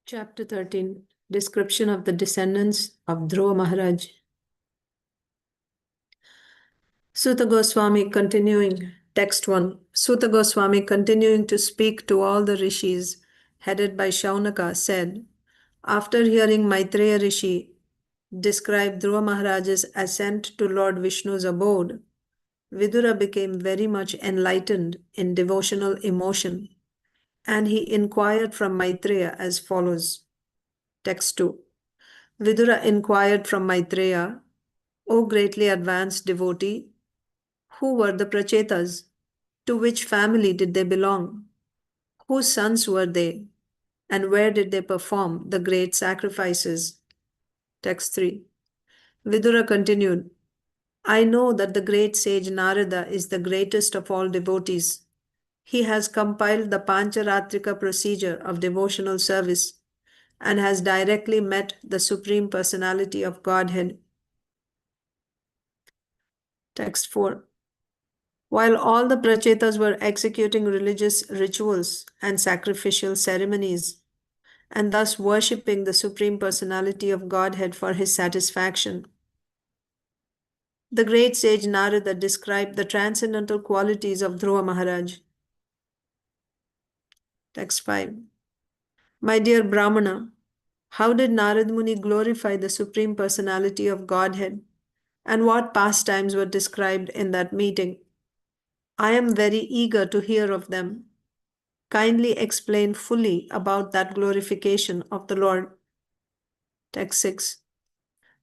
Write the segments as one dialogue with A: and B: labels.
A: Chapter 13. Description of the descendants of Dhruva Maharaj. Suta Goswami continuing. Text 1. Suta Goswami continuing to speak to all the rishis, headed by Shaunaka, said, after hearing Maitreya Rishi describe Dhruva Maharaj's ascent to Lord Vishnu's abode, Vidura became very much enlightened in devotional emotion, and he inquired from Maitreya as follows. Text 2. Vidura inquired from Maitreya, O greatly advanced devotee, who were the Prachetas? To which family did they belong? Whose sons were they? And where did they perform the great sacrifices? Text 3. Vidura continued, I know that the great sage Narada is the greatest of all devotees. He has compiled the Pancharatrika procedure of devotional service and has directly met the Supreme Personality of Godhead. Text 4. While all the Prachetas were executing religious rituals and sacrificial ceremonies, and thus worshipping the Supreme Personality of Godhead for his satisfaction, the great sage Narada described the transcendental qualities of Dhruva Maharaj. Text 5. My dear Brahmana, how did Narad Muni glorify the Supreme Personality of Godhead, and what pastimes were described in that meeting? I am very eager to hear of them. Kindly explain fully about that glorification of the Lord. Text 6.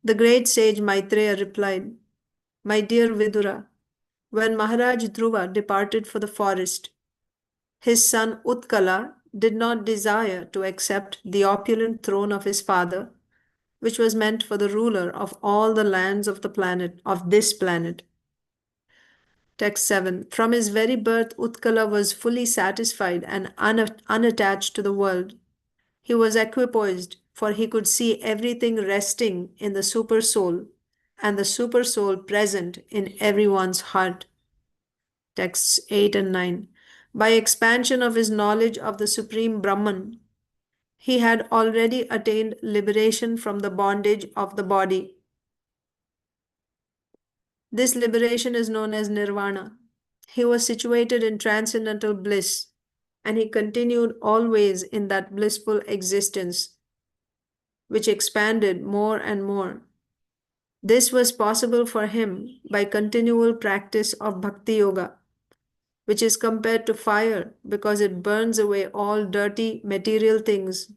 A: The great sage Maitreya replied, My dear Vidura, when Maharaj Dhruva departed for the forest, his son Utkala did not desire to accept the opulent throne of his father, which was meant for the ruler of all the lands of the planet, of this planet. Text 7. From his very birth, Utkala was fully satisfied and unattached to the world. He was equipoised, for he could see everything resting in the Supersoul, and the Supersoul present in everyone's heart. Texts 8 and 9. By expansion of his knowledge of the Supreme Brahman, he had already attained liberation from the bondage of the body. This liberation is known as nirvana. He was situated in transcendental bliss, and he continued always in that blissful existence, which expanded more and more. This was possible for him by continual practice of bhakti yoga, which is compared to fire because it burns away all dirty material things.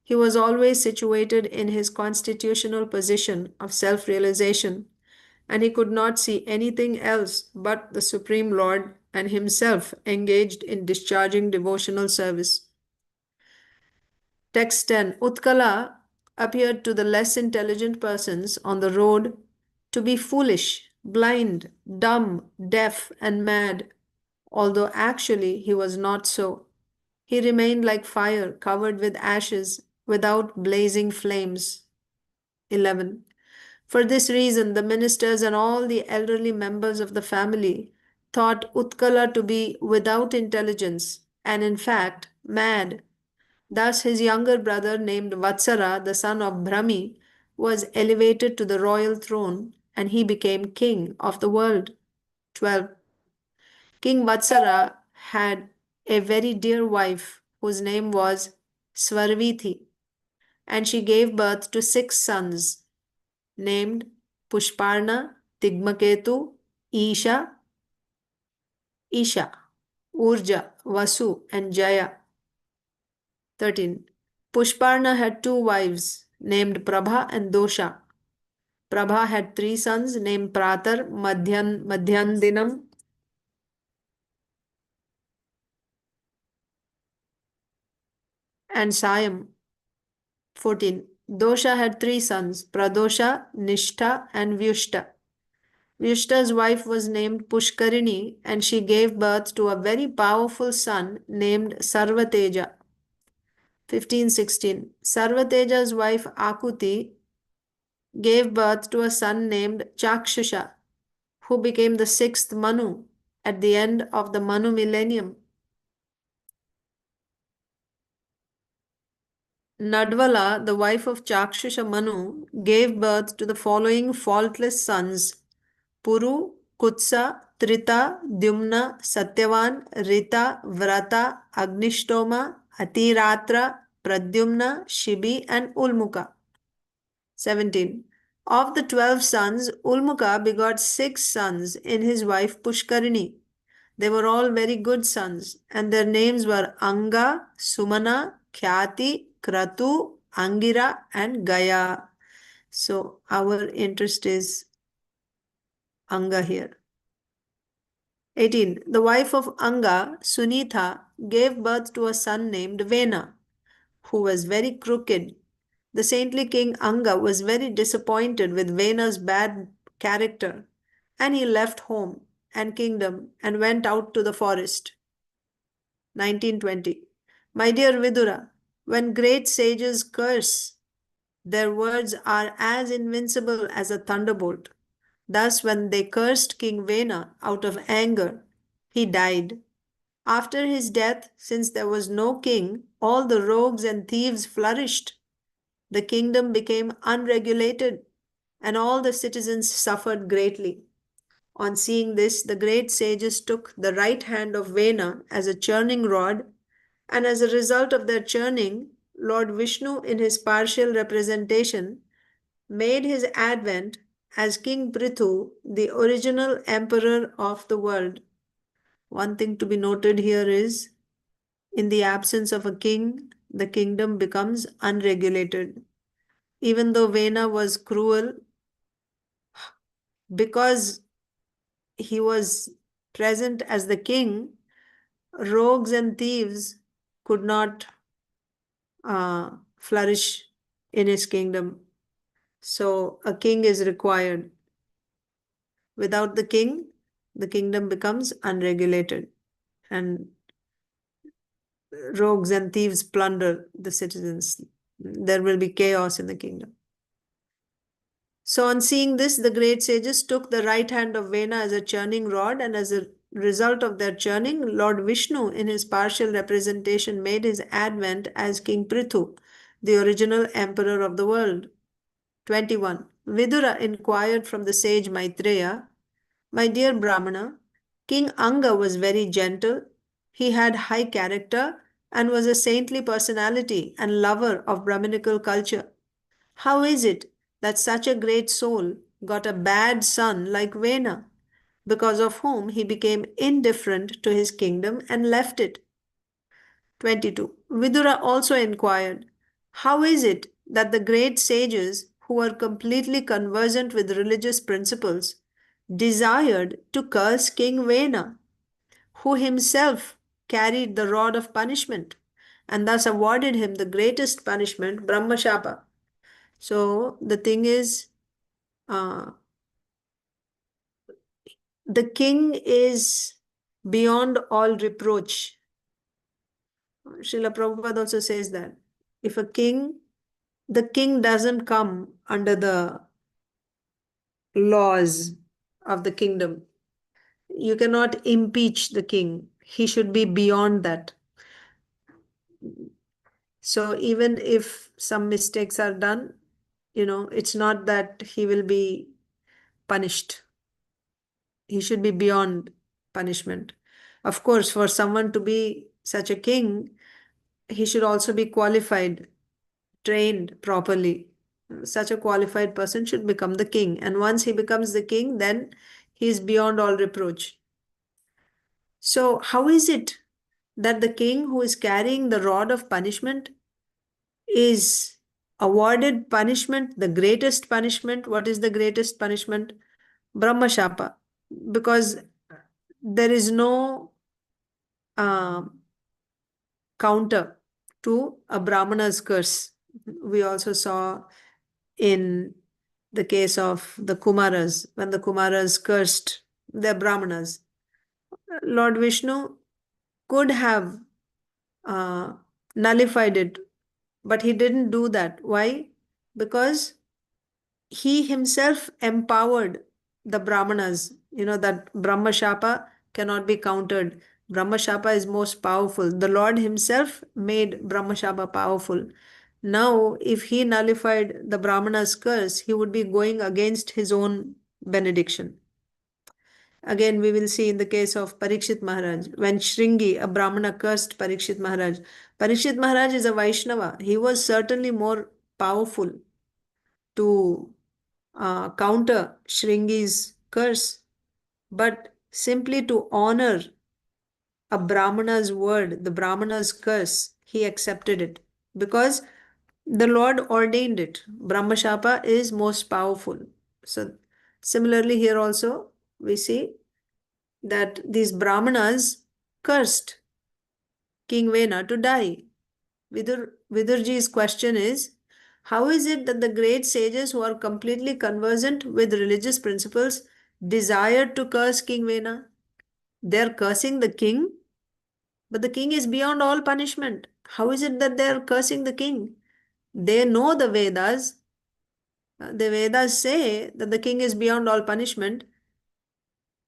A: He was always situated in his constitutional position of self-realization, and he could not see anything else but the Supreme Lord and himself engaged in discharging devotional service. Text 10. Utkala appeared to the less intelligent persons on the road to be foolish, blind, dumb, deaf, and mad, although actually he was not so. He remained like fire covered with ashes, without blazing flames. 11. For this reason, the ministers and all the elderly members of the family thought Utkala to be without intelligence and in fact mad. Thus his younger brother named Vatsara, the son of Brahmi, was elevated to the royal throne and he became king of the world. 12. King Vatsara had a very dear wife whose name was Svarvithi, and she gave birth to 6 sons named Pushparna, Tigmaketu, Isha, Urja, Vasu, and Jaya. 13. Pushparna had 2 wives named Prabha and Dosha. Prabha had 3 sons named Pratar, Madhyandinam, and Sayam. 14. Dosha had 3 sons, Pradosha, Nishtha, and Vyushta. Vyushta's wife was named Pushkarini, and she gave birth to a very powerful son named Sarvateja. 15-16. Sarvateja's wife Akuti gave birth to a son named Chakshusha, who became the 6th Manu at the end of the Manu millennium. Nadvala, the wife of Chakshusha Manu, gave birth to the following faultless sons: Puru, Kutsa, Trita, Dyumna, Satyavan, Rita, Vrata, Agnishtoma, Atiratra, Pradyumna, Shibi, and Ulmuka. 17. Of the 12 sons, Ulmuka begot 6 sons in his wife Pushkarini. They were all very good sons, and their names were Anga, Sumana, Khyati, Kratu, Angira, and Gaya. So our interest is Anga here. 18. The wife of Anga, Sunitha, gave birth to a son named Vena, who was very crooked. The saintly king Anga was very disappointed with Vena's bad character, and he left home and kingdom and went out to the forest. 1920. My dear Vidura, when great sages curse, their words are as invincible as a thunderbolt. Thus, when they cursed King Vena out of anger, he died. After his death, since there was no king, all the rogues and thieves flourished. The kingdom became unregulated, and all the citizens suffered greatly. On seeing this, the great sages took the right hand of Vena as a churning rod, and as a result of their churning, Lord Vishnu, in his partial representation, made his advent as King PRTHU, the original emperor of the world. One thing to be noted here is, in the absence of a king, the kingdom becomes unregulated. Even though Vena was cruel, because he was present as the king, rogues and thieves could not flourish in his kingdom. So a king is required. Without the king, the kingdom becomes unregulated, and rogues and thieves plunder the citizens. There will be chaos in the kingdom. So on seeing this, the great sages took the right hand of Vena as a churning rod, and as a result of their churning, Lord Vishnu, in his partial representation, made his advent as King PRTHU, the original emperor of the world. 21. Vidura inquired from the sage Maitreya, my dear Brahmana, King Anga was very gentle. He had high character and was a saintly personality and lover of Brahminical culture. How is it that such a great soul got a bad son like Vena, because of whom he became indifferent to his kingdom and left it? 22. Vidura also inquired, how is it that the great sages, who were completely conversant with religious principles, desired to curse King Vena, who himself carried the rod of punishment, and thus awarded him the greatest punishment, Brahmashapa? So the thing is, the king is beyond all reproach. Srila Prabhupada also says that if the king doesn't come under the laws of the kingdom. You cannot impeach the king. He should be beyond that. So even if some mistakes are done, it's not that he will be punished. He should be beyond punishment. Of course, for someone to be such a king, he should also be qualified, trained properly. Such a qualified person should become the king. And once he becomes the king, then he is beyond all reproach. So how is it that the king who is carrying the rod of punishment is awarded punishment, the greatest punishment? What is the greatest punishment? Brahmashapa. Because there is no counter to a Brahmana's curse. We also saw in the case of the Kumaras, when the Kumaras cursed their Brahmanas, Lord Vishnu could have nullified it, but he didn't do that. Why? Because he himself empowered the Brahmanas. That Brahmashapa cannot be countered. Brahmashapa is most powerful. The Lord himself made Brahmashapa powerful. Now, if he nullified the Brahmana's curse, he would be going against his own benediction. Again, we will see in the case of Parikshit Maharaj, when Shringi, a Brahmana, cursed Parikshit Maharaj. Parikshit Maharaj is a Vaishnava. He was certainly more powerful to counter Shringi's curse, but simply to honor a Brahmana's word, the Brahmana's curse, he accepted it because the Lord ordained it. Brahmashapa is most powerful. So, similarly, here also we see that these Brahmanas cursed King Vena to die. Vidurji's question is, how is it that the great sages who are completely conversant with religious principles desired to curse King Vena? They are cursing the king, but the king is beyond all punishment. How is it that they are cursing the king? They know the Vedas. The Vedas say that the king is beyond all punishment.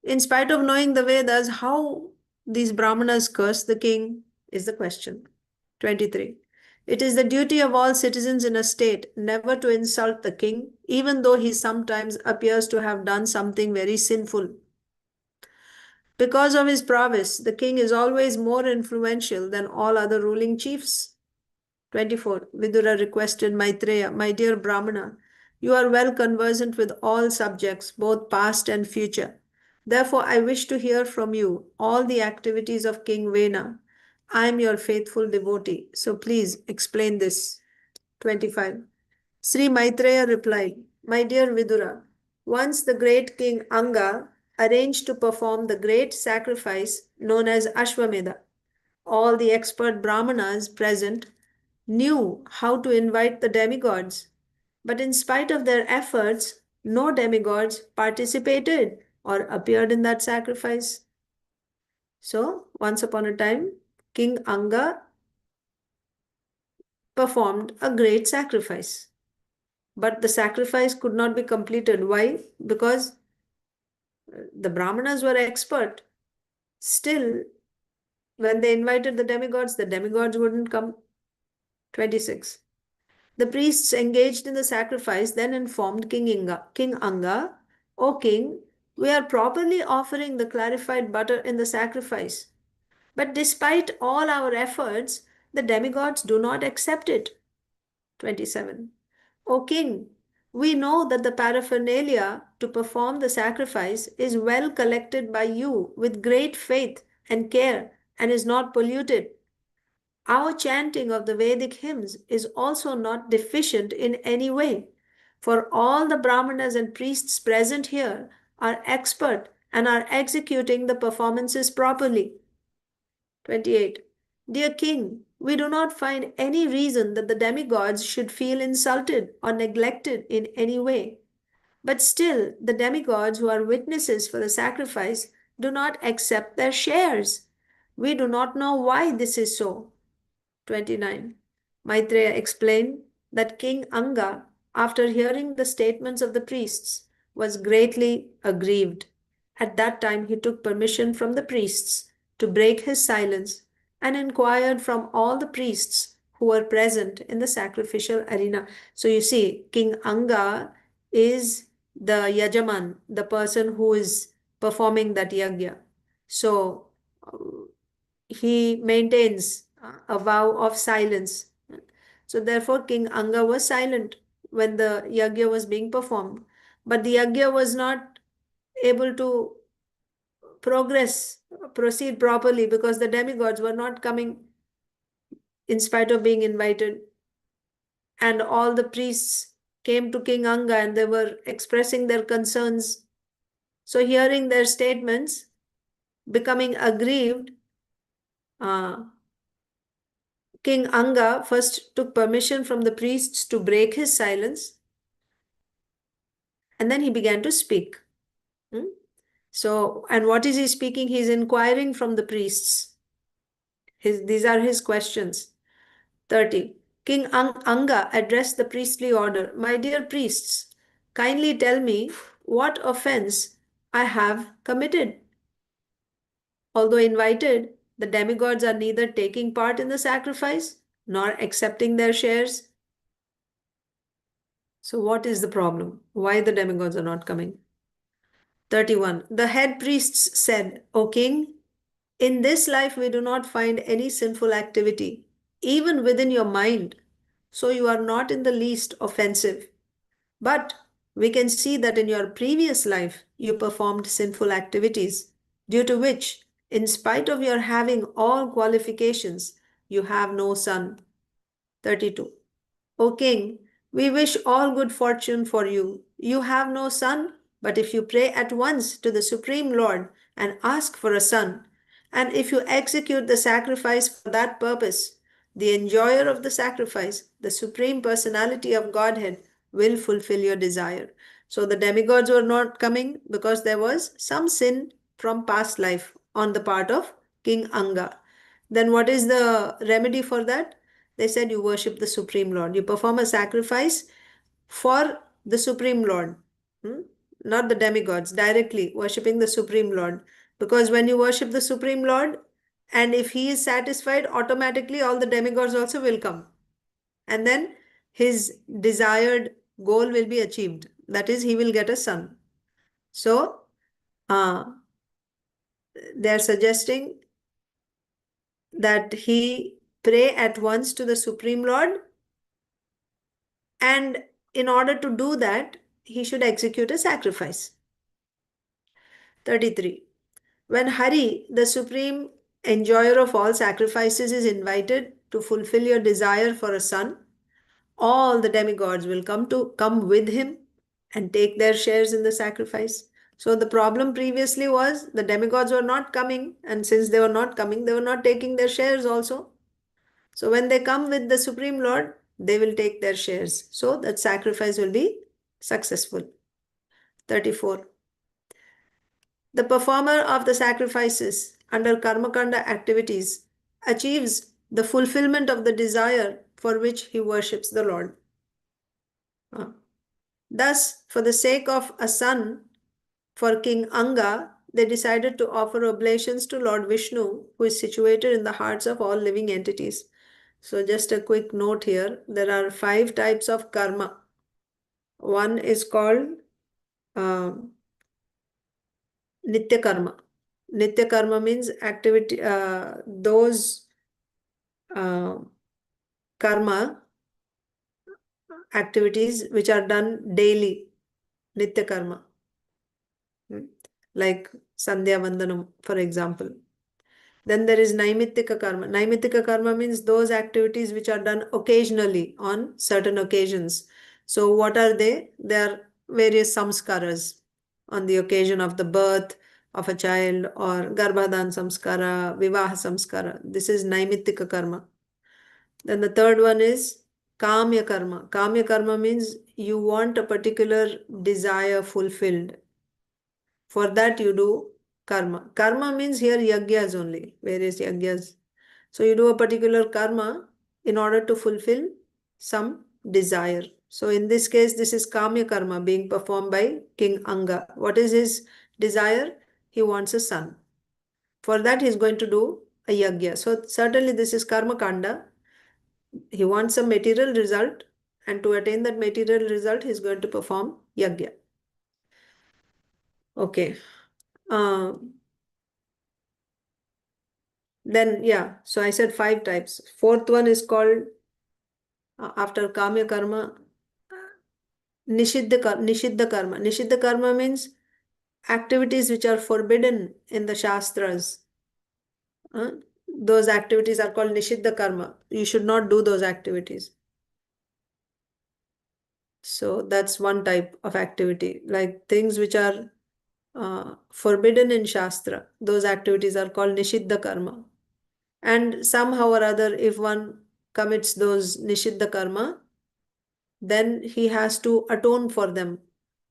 A: In spite of knowing the Vedas, how these Brahmanas curse the king is the question. 23. It is the duty of all citizens in a state never to insult the king, even though he sometimes appears to have done something very sinful. Because of his prowess, the king is always more influential than all other ruling chiefs. 24. Vidura requested Maitreya, my dear Brahmana, you are well conversant with all subjects, both past and future. Therefore, I wish to hear from you all the activities of King Vena. I am your faithful devotee, so please explain this. 25. Sri Maitreya replied, my dear Vidura, once the great king Anga arranged to perform the great sacrifice known as Ashwamedha. All the expert Brahmanas present knew how to invite the demigods, but in spite of their efforts, no demigods participated or appeared in that sacrifice. So, once upon a time, King Anga performed a great sacrifice. But the sacrifice could not be completed. Why? Because the Brahmanas were expert. Still, when they invited the demigods wouldn't come. 26. The priests engaged in the sacrifice then informed King Anga, O king, we are properly offering the clarified butter in the sacrifice. But despite all our efforts, the demigods do not accept it. 27. O king, we know that the paraphernalia to perform the sacrifice is well collected by you with great faith and care and is not polluted. Our chanting of the Vedic hymns is also not deficient in any way, for all the Brahmanas and priests present here are expert and are executing the performances properly. 28. Dear King, we do not find any reason that the demigods should feel insulted or neglected in any way. But still, the demigods who are witnesses for the sacrifice do not accept their shares. We do not know why this is so. 29. Maitreya explained that King Anga, after hearing the statements of the priests, was greatly aggrieved. At that time, he took permission from the priests to break his silence and inquired from all the priests who were present in the sacrificial arena. So you see, King Anga is the Yajaman, the person who is performing that yagya. So he maintains a vow of silence. So therefore, King Anga was silent when the yagya was being performed. But the yagya was not able to proceed properly because the demigods were not coming in spite of being invited. And all the priests came to King Anga and they were expressing their concerns. So hearing their statements, becoming aggrieved, King Anga first took permission from the priests to break his silence, and then he began to speak. So, and what is he speaking? He's inquiring from the priests. These are his questions. 30. King Anga addressed the priestly order. My dear priests, kindly tell me what offense I have committed. Although invited, the demigods are neither taking part in the sacrifice nor accepting their shares. So what is the problem? Why the demigods are not coming? 31. The head priests said, O king, in this life we do not find any sinful activity, even within your mind. So you are not in the least offensive. But we can see that in your previous life you performed sinful activities, due to which, in spite of your having all qualifications, you have no son. 32. O king, we wish all good fortune for you. You have no son, but if you pray at once to the Supreme Lord and ask for a son, and if you execute the sacrifice for that purpose, the enjoyer of the sacrifice, the Supreme Personality of Godhead, will fulfill your desire. So the demigods were not coming because there was some sin from past life on the part of King Anga. Then what is the remedy for that? They said you worship the Supreme Lord. You perform a sacrifice for the Supreme Lord, not the demigods, directly worshipping the Supreme Lord. Because when you worship the Supreme Lord, and if he is satisfied, automatically all the demigods also will come. And then his desired goal will be achieved. That is, he will get a son. So, they are suggesting that he pray at once to the Supreme Lord, and in order to do that, he should execute a sacrifice. 33. When Hari, the supreme enjoyer of all sacrifices, is invited to fulfill your desire for a son, all the demigods will come with him and take their shares in the sacrifice. So the problem previously was the demigods were not coming, and since they were not coming, they were not taking their shares also. So when they come with the Supreme Lord, they will take their shares. So that sacrifice will be successful. 34. The performer of the sacrifices under Karmakanda activities achieves the fulfillment of the desire for which he worships the Lord. Thus, for the sake of a son for King Anga, they decided to offer oblations to Lord Vishnu, who is situated in the hearts of all living entities. So just a quick note here, there are 5 types of karma. One is called Nitya karma. Nitya karma means activity, those karma activities which are done daily, Nitya karma. Like Sandhya Vandanam, for example. Then there is Naimittika karma. Naimittika karma means those activities which are done occasionally on certain occasions. So what are they? They are various samskaras on the occasion of the birth of a child, or Garbhadan samskara, Vivaha samskara. This is Naimittika karma. Then the third one is Kamya karma. Kamya karma means you want a particular desire fulfilled. For that you do karma. Karma means here yagyas only, various yagyas. So you do a particular karma in order to fulfill some desire. So in this case, this is Kamya karma being performed by King Anga. What is his desire? He wants a son. For that he is going to do a yagya. So certainly this is karma kanda. He wants a material result, and to attain that material result, he is going to perform yagya. Okay. Then, yeah, so I said 5 types. Fourth one is called, after Kamya karma, Nishiddha karma. Nishiddha karma means activities which are forbidden in the Shastras. Those activities are called Nishiddha karma. You should not do those activities. So that's one type of activity. Like things which are forbidden in Shastra, those activities are called Nishiddha karma. And somehow or other, if one commits those Nishiddha karma, then he has to atone for them.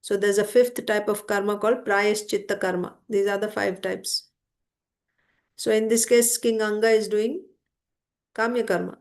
A: So there's a 5th type of karma called Prayaschitta karma. These are the 5 types. So in this case, King Anga is doing Kamya karma.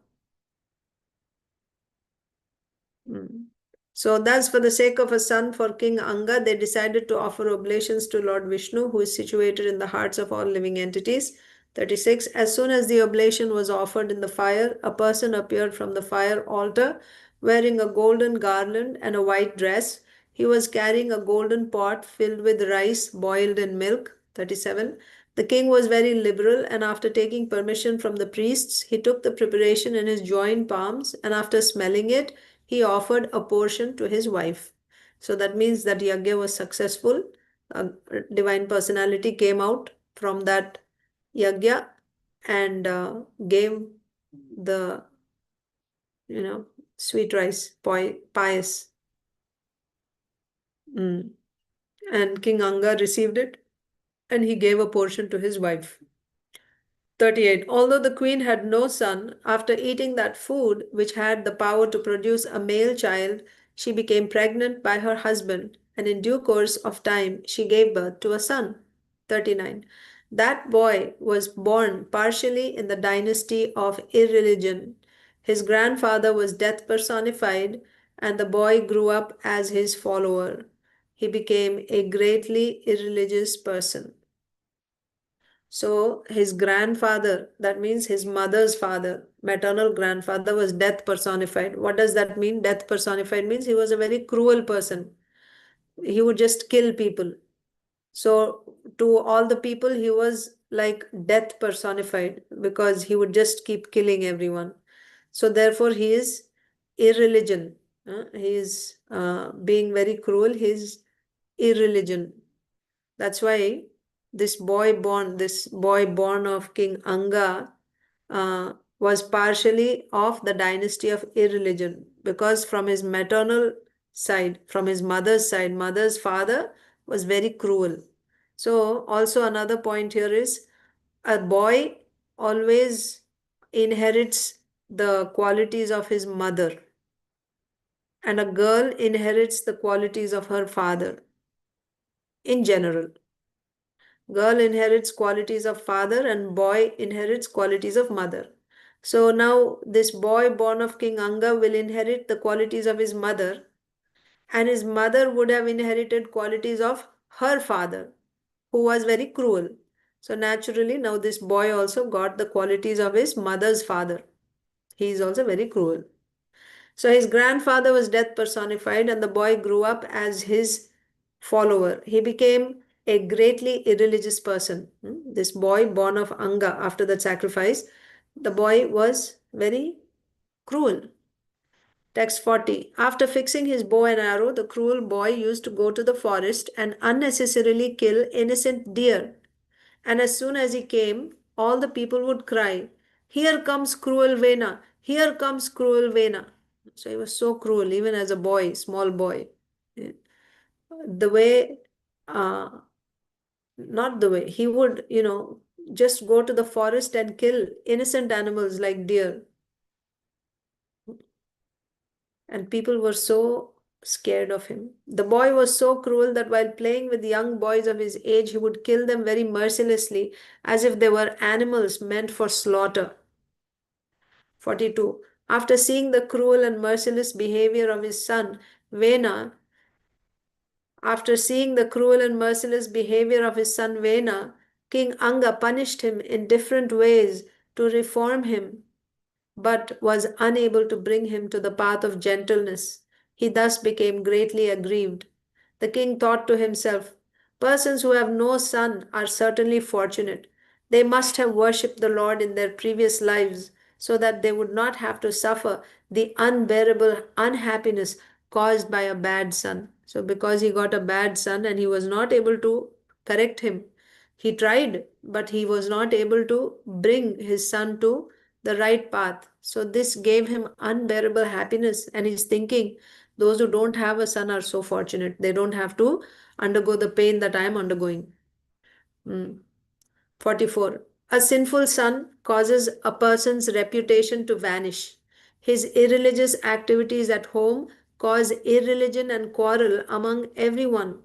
A: So thus, for the sake of a son for King Anga, they decided to offer oblations to Lord Vishnu, who is situated in the hearts of all living entities. 36. As soon as the oblation was offered in the fire, a person appeared from the fire altar wearing a golden garland and a white dress. He was carrying a golden pot filled with rice boiled in milk. 37. The king was very liberal, and after taking permission from the priests, he took the preparation in his joined palms, and after smelling it, he offered a portion to his wife. So that means that yajna was successful. A divine personality came out from that yajna and gave the, sweet rice, pious. And King Anga received it and he gave a portion to his wife. 38. Although the queen had no son, after eating that food, which had the power to produce a male child, she became pregnant by her husband, and in due course of time, she gave birth to a son. 39. That boy was born partially in the dynasty of irreligion. His grandfather was death personified, and the boy grew up as his follower. He became a greatly irreligious person. So his grandfather, that means his mother's father, maternal grandfather, was death personified. What does that mean? Death personified means he was a very cruel person. He would just kill people. So to all the people, he was like death personified because he would just keep killing everyone. So therefore, he is irreligion. He is being very cruel. He is irreligion. That's why this boy born of King Anga, was partially of the dynasty of irreligion, because from his maternal side, from his mother's side, mother's father was very cruel. So also another point here is a boy always inherits the qualities of his mother, and a girl inherits the qualities of her father in general. Girl inherits qualities of father and boy inherits qualities of mother. So now this boy born of King Anga will inherit the qualities of his mother, and his mother would have inherited qualities of her father, who was very cruel. So naturally now this boy also got the qualities of his mother's father. He is also very cruel. So his grandfather was death personified, and the boy grew up as his follower. He became a greatly irreligious person. This boy born of Anga after that sacrifice, the boy was very cruel. Text 40. After fixing his bow and arrow, the cruel boy used to go to the forest and unnecessarily kill innocent deer. And as soon as he came, all the people would cry, "Here comes cruel Vena! Here comes cruel Vena!" So he was so cruel, even as a boy, small boy. The way, uh, not the way, he would, just go to the forest and kill innocent animals like deer. And people were so scared of him. The boy was so cruel that while playing with young boys of his age, he would kill them very mercilessly as if they were animals meant for slaughter. 42. After seeing the cruel and merciless behavior of his son, Vena, after seeing the cruel and merciless behavior of his son Vena, King Anga punished him in different ways to reform him, but was unable to bring him to the path of gentleness. He thus became greatly aggrieved. The king thought to himself, "Persons who have no son are certainly fortunate. They must have worshipped the Lord in their previous lives so that they would not have to suffer the unbearable unhappiness caused by a bad son." So, because he got a bad son and he was not able to correct him, he tried, but he was not able to bring his son to the right path. So this gave him unbearable happiness, and he's thinking, those who don't have a son are so fortunate. They don't have to undergo the pain that I am undergoing. 44. A sinful son causes a person's reputation to vanish. His irreligious activities at home cause irreligion and quarrel among everyone,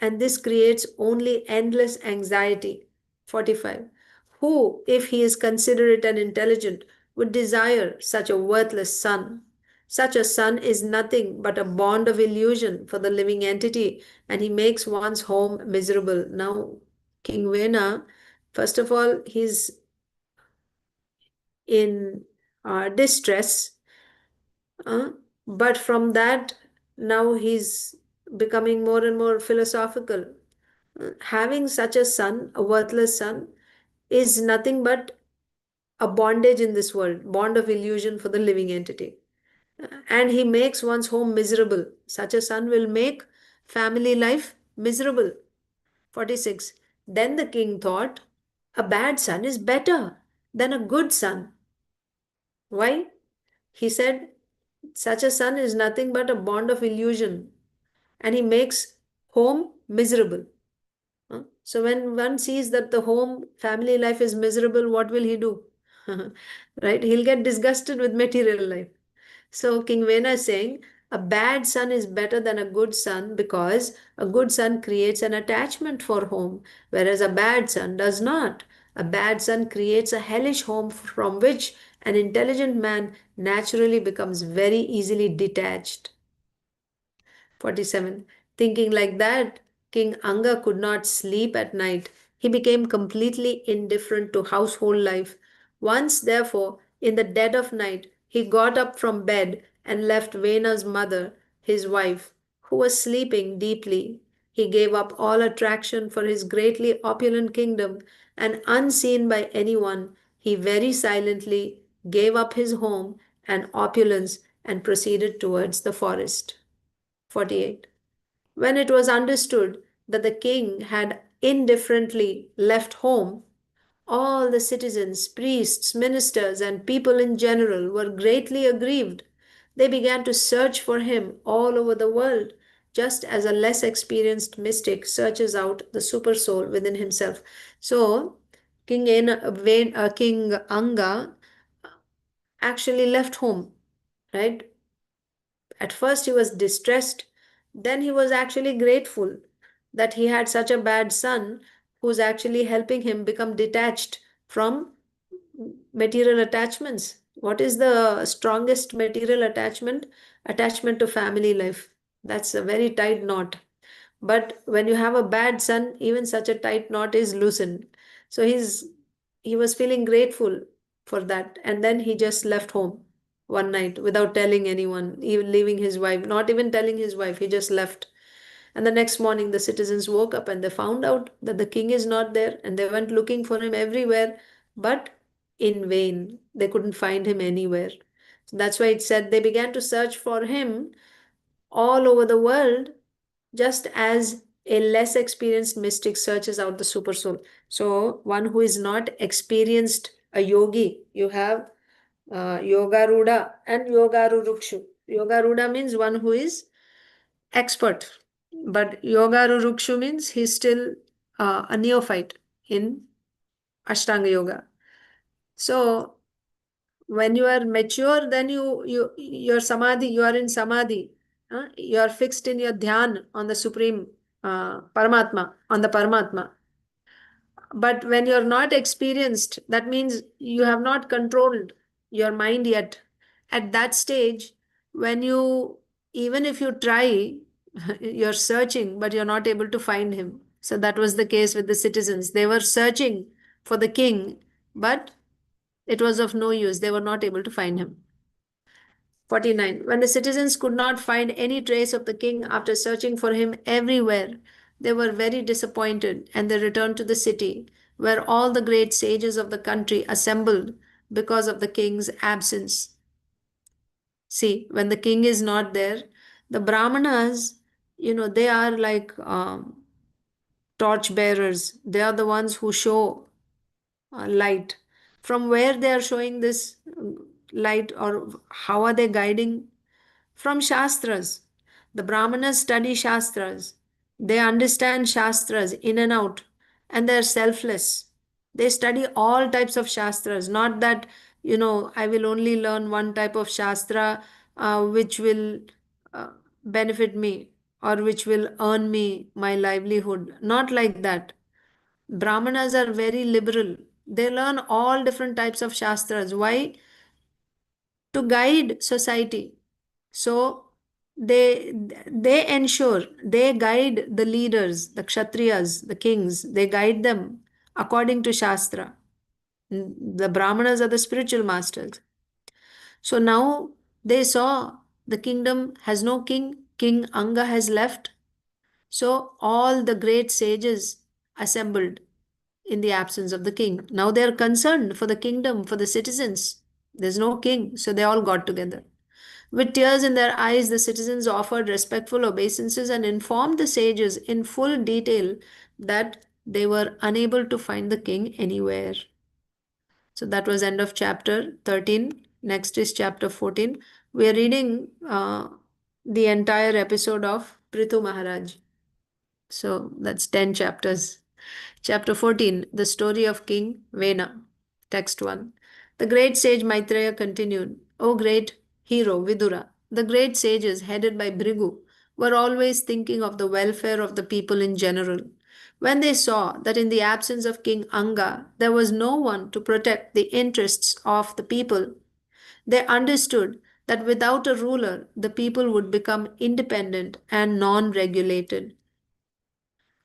A: and this creates only endless anxiety. 45. Who, if he is considerate and intelligent, would desire such a worthless son? Such a son is nothing but a bond of illusion for the living entity, and he makes one's home miserable. Now, King Vena, first of all, he's in distress, But from that, now he's becoming more and more philosophical. Having such a son, a worthless son, is nothing but a bondage in this world, bond of illusion for the living entity. And he makes one's home miserable. Such a son will make family life miserable. 46. Then the king thought, a bad son is better than a good son. Why? He said, such a son is nothing but a bond of illusion, and he makes home miserable. So when one sees that the home family life is miserable, what will he do? Right? He'll get disgusted with material life. So King Vena is saying a bad son is better than a good son because a good son creates an attachment for home, whereas a bad son does not. A bad son creates a hellish home from which an intelligent man naturally becomes very easily detached. 47. Thinking like that, King Anga could not sleep at night. He became completely indifferent to household life. Once, therefore, in the dead of night, he got up from bed and left Vena's mother, his wife, who was sleeping deeply. He gave up all attraction for his greatly opulent kingdom, and unseen by anyone, he very silently gave up his home and opulence and proceeded towards the forest. 48. When it was understood that the king had indifferently left home, all the citizens, priests, ministers, and people in general were greatly aggrieved. They began to search for him all over the world, just as a less experienced mystic searches out the super soul within himself. So, King Anga actually left home, right? At first, he was distressed. Then, he was actually grateful that he had such a bad son who's actually helping him become detached from material attachments. What is the strongest material attachment? Attachment to family life. That's a very tight knot. But when you have a bad son, even such a tight knot is loosened. So he was feeling grateful for that. And then he just left home one night without telling anyone, even leaving his wife, not even telling his wife, he just left. And the next morning, the citizens woke up and they found out that the king is not there, and they went looking for him everywhere, but in vain. They couldn't find him anywhere. So that's why it said they began to search for him all over the world, just as a less experienced mystic searches out the super soul. So, one who is not experienced, a yogi, you have Yogaruda and Yogarurukshu. Yogaruda means one who is expert, but Yogarurukshu means he's still a neophyte in Ashtanga Yoga. So, when you are mature, then your samadhi, you are in samadhi. You are fixed in your dhyan on the supreme Paramatma, on the Paramatma. But when you're not experienced, that means you have not controlled your mind yet. At that stage, when you, even if you try, you're searching, but you're not able to find him. So that was the case with the citizens. They were searching for the king, but it was of no use. They were not able to find him. 49. When the citizens could not find any trace of the king after searching for him everywhere, they were very disappointed and they returned to the city, where all the great sages of the country assembled because of the king's absence. See, when the king is not there, the Brahmanas, they are like torch bearers. They are the ones who show light. From where they are showing this light, or how are they guiding? From Shastras. The Brahmanas study Shastras. They understand Shastras in and out, and they're selfless. They study all types of Shastras, not that, I will only learn one type of Shastra which will uh, benefit me or which will earn me my livelihood. Not like that. Brahmanas are very liberal. They learn all different types of Shastras. Why? To guide society. So they they ensure, they guide the leaders, the kshatriyas, the kings, they guide them according to Shastra. The Brahmanas are the spiritual masters. So now they saw The kingdom has no king. King Anga has left. So all the great sages assembled in the absence of the king. Now they are concerned for the kingdom, for the citizens. There's no king, so they all got together. With tears in their eyes, the citizens offered respectful obeisances and informed the sages in full detail that they were unable to find the king anywhere. So that was end of chapter 13. Next is chapter 14. We are reading the entire episode of PRTHU Maharaj. So that's 10 chapters. Chapter 14, the story of King Vena. Text 1. The great sage Maitreya continued, O great hero Vidura, the great sages headed by Bhrigu were always thinking of the welfare of the people in general. When they saw that in the absence of King Anga, there was no one to protect the interests of the people, they understood that without a ruler, the people would become independent and non regulated.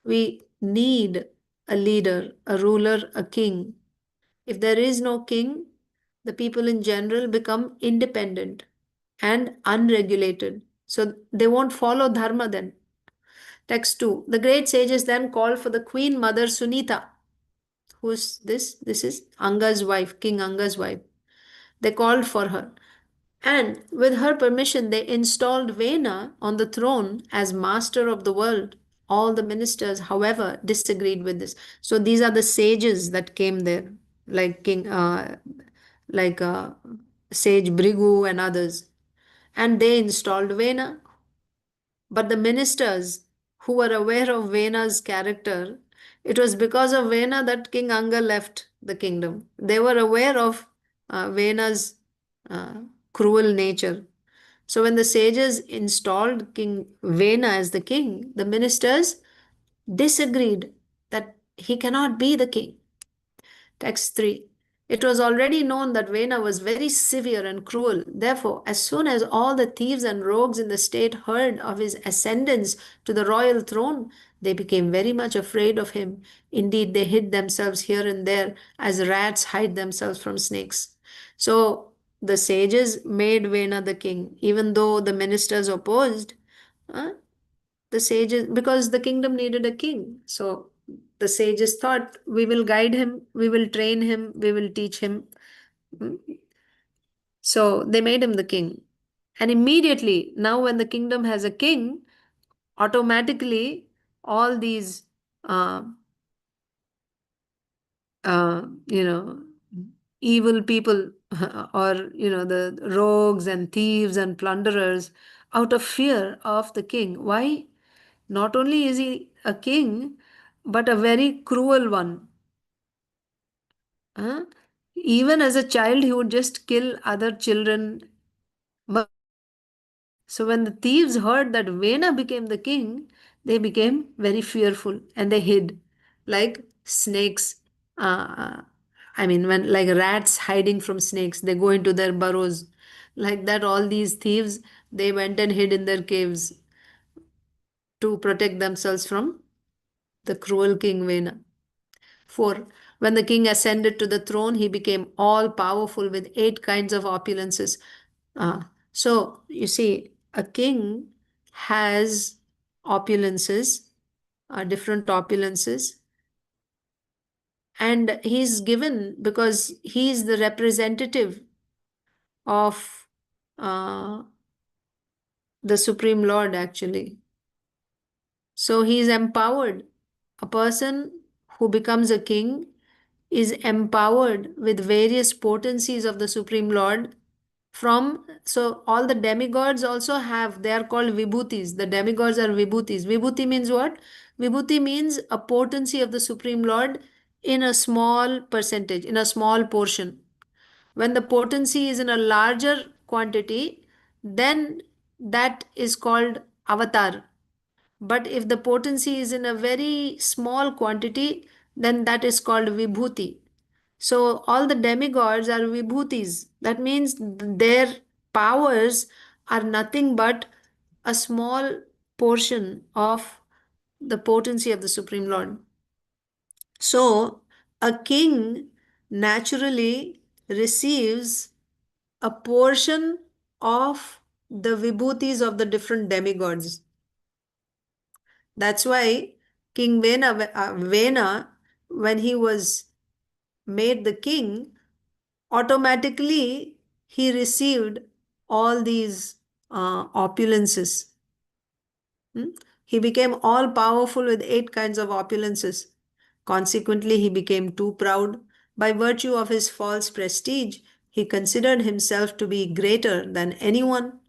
A: We need a leader, a ruler, a king. If there is no king, the people in general become independent and unregulated. So they won't follow dharma then. Text 2. The great sages then called for the queen mother Sunita. Who's this? This is Anga's wife, King Anga's wife. They called for her. And with her permission, they installed Vena on the throne as master of the world. All the ministers, however, disagreed with this. So these are the sages that came there, like like Sage Brigu and others. And they installed Vena. But the ministers who were aware of Vena's character, it was because of Vena that King Anga left the kingdom. They were aware of Vena's uh, cruel nature. So when the sages installed King Vena as the king, the ministers disagreed that he cannot be the king. Text 3. It was already known that Vena was very severe and cruel. Therefore, as soon as all the thieves and rogues in the state heard of his ascendance to the royal throne, they became very much afraid of him. Indeed, they hid themselves here and there as rats hide themselves from snakes. So the sages made Vena the king, even though the ministers opposed. uh, the sages, because the kingdom needed a king. So the sages thought, we will guide him, we will train him, we will teach him. Mm. So they made him the king. And immediately, now when the kingdom has a king, automatically all these, uh, you know, evil people or, the rogues and thieves and plunderers, out of fear of the king. Why? Not only is he a king, but a very cruel one. Huh? Even as a child, he would just kill other children. So when the thieves heard that Vena became the king, they became very fearful and they hid like snakes. Uh, I mean, when like rats hiding from snakes, they go into their burrows. Like that, all these thieves, they went and hid in their caves to protect themselves from the cruel King Vena. 4. When the king ascended to the throne, he became all powerful with 8 kinds of opulences. So, you see, a king has opulences, different opulences, and he's given because he's the representative of uh, the Supreme Lord, actually. So, he is empowered. A person who becomes a king is empowered with various potencies of the Supreme Lord from, so all the demigods also have, they are called vibhutis. The demigods are vibhutis. Vibhuti means what? Vibhuti means a potency of the Supreme Lord in a small percentage, in a small portion. When the potency is in a larger quantity, then that is called avatar. But if the potency is in a very small quantity, then that is called vibhuti. So all the demigods are vibhutis. That means their powers are nothing but a small portion of the potency of the Supreme Lord. So a king naturally receives a portion of the vibhutis of the different demigods. That's why King Vena, when he was made the king, automatically he received all these opulences. Hmm? He became all powerful with 8 kinds of opulences. Consequently, he became too proud. By virtue of his false prestige, he considered himself to be greater than anyone.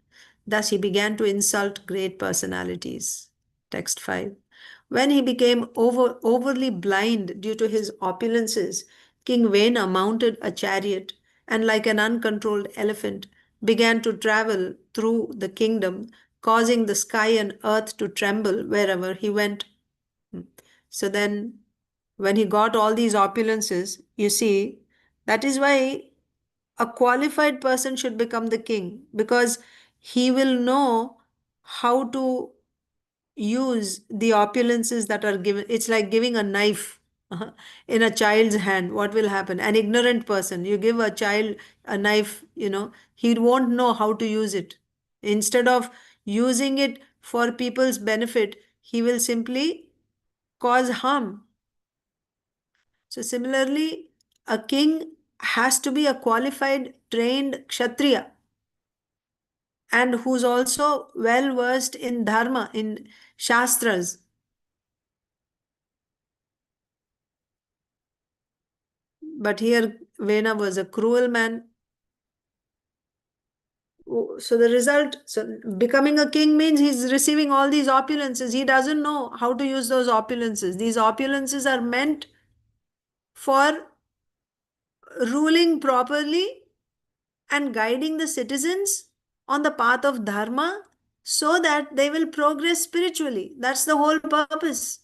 A: Thus, he began to insult great personalities. Text 5. When he became overly blind due to his opulences, King Vena mounted a chariot and, like an uncontrolled elephant, began to travel through the kingdom, causing the sky and earth to tremble wherever he went. So then, when he got all these opulences, you see, that is why a qualified person should become the king, because he will know how to use the opulences that are given. It's like giving a knife in a child's hand. What will happen? An ignorant person, you give a child a knife, he won't know how to use it. Instead of using it for people's benefit, he will simply cause harm. So similarly, a king has to be a qualified, trained kshatriya, and who's also well versed in dharma, in shastras. But here, Vena was a cruel man. So the result, so becoming a king means he's receiving all these opulences. He doesn't know how to use those opulences. These opulences are meant for ruling properly and guiding the citizens on the path of dharma so that they will progress spiritually. That's the whole purpose.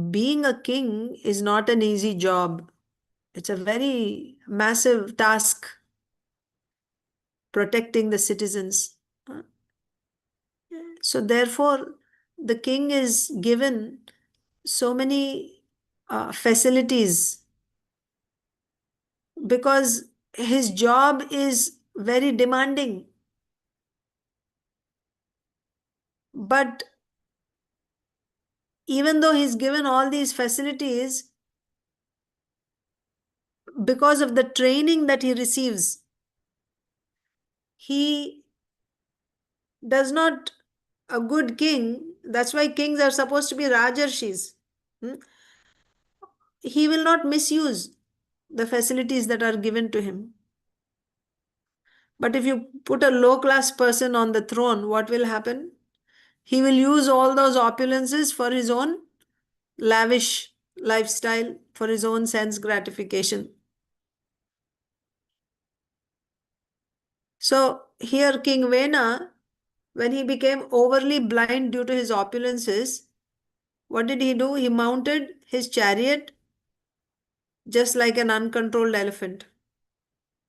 A: Being a king is not an easy job. It's a very massive task, protecting the citizens. So, therefore, the king is given so many facilities because his job is very demanding. But even though he's given all these facilities, because of the training that he receives, he does not, a good king, that's why kings are supposed to be Rajarshis. Hmm? He will not misuse the facilities that are given to him. But if you put a low class person on the throne, what will happen? He will use all those opulences for his own lavish lifestyle, for his own sense gratification. So here, King Vena, when he became overly blind due to his opulences, what did he do? He mounted his chariot just like an uncontrolled elephant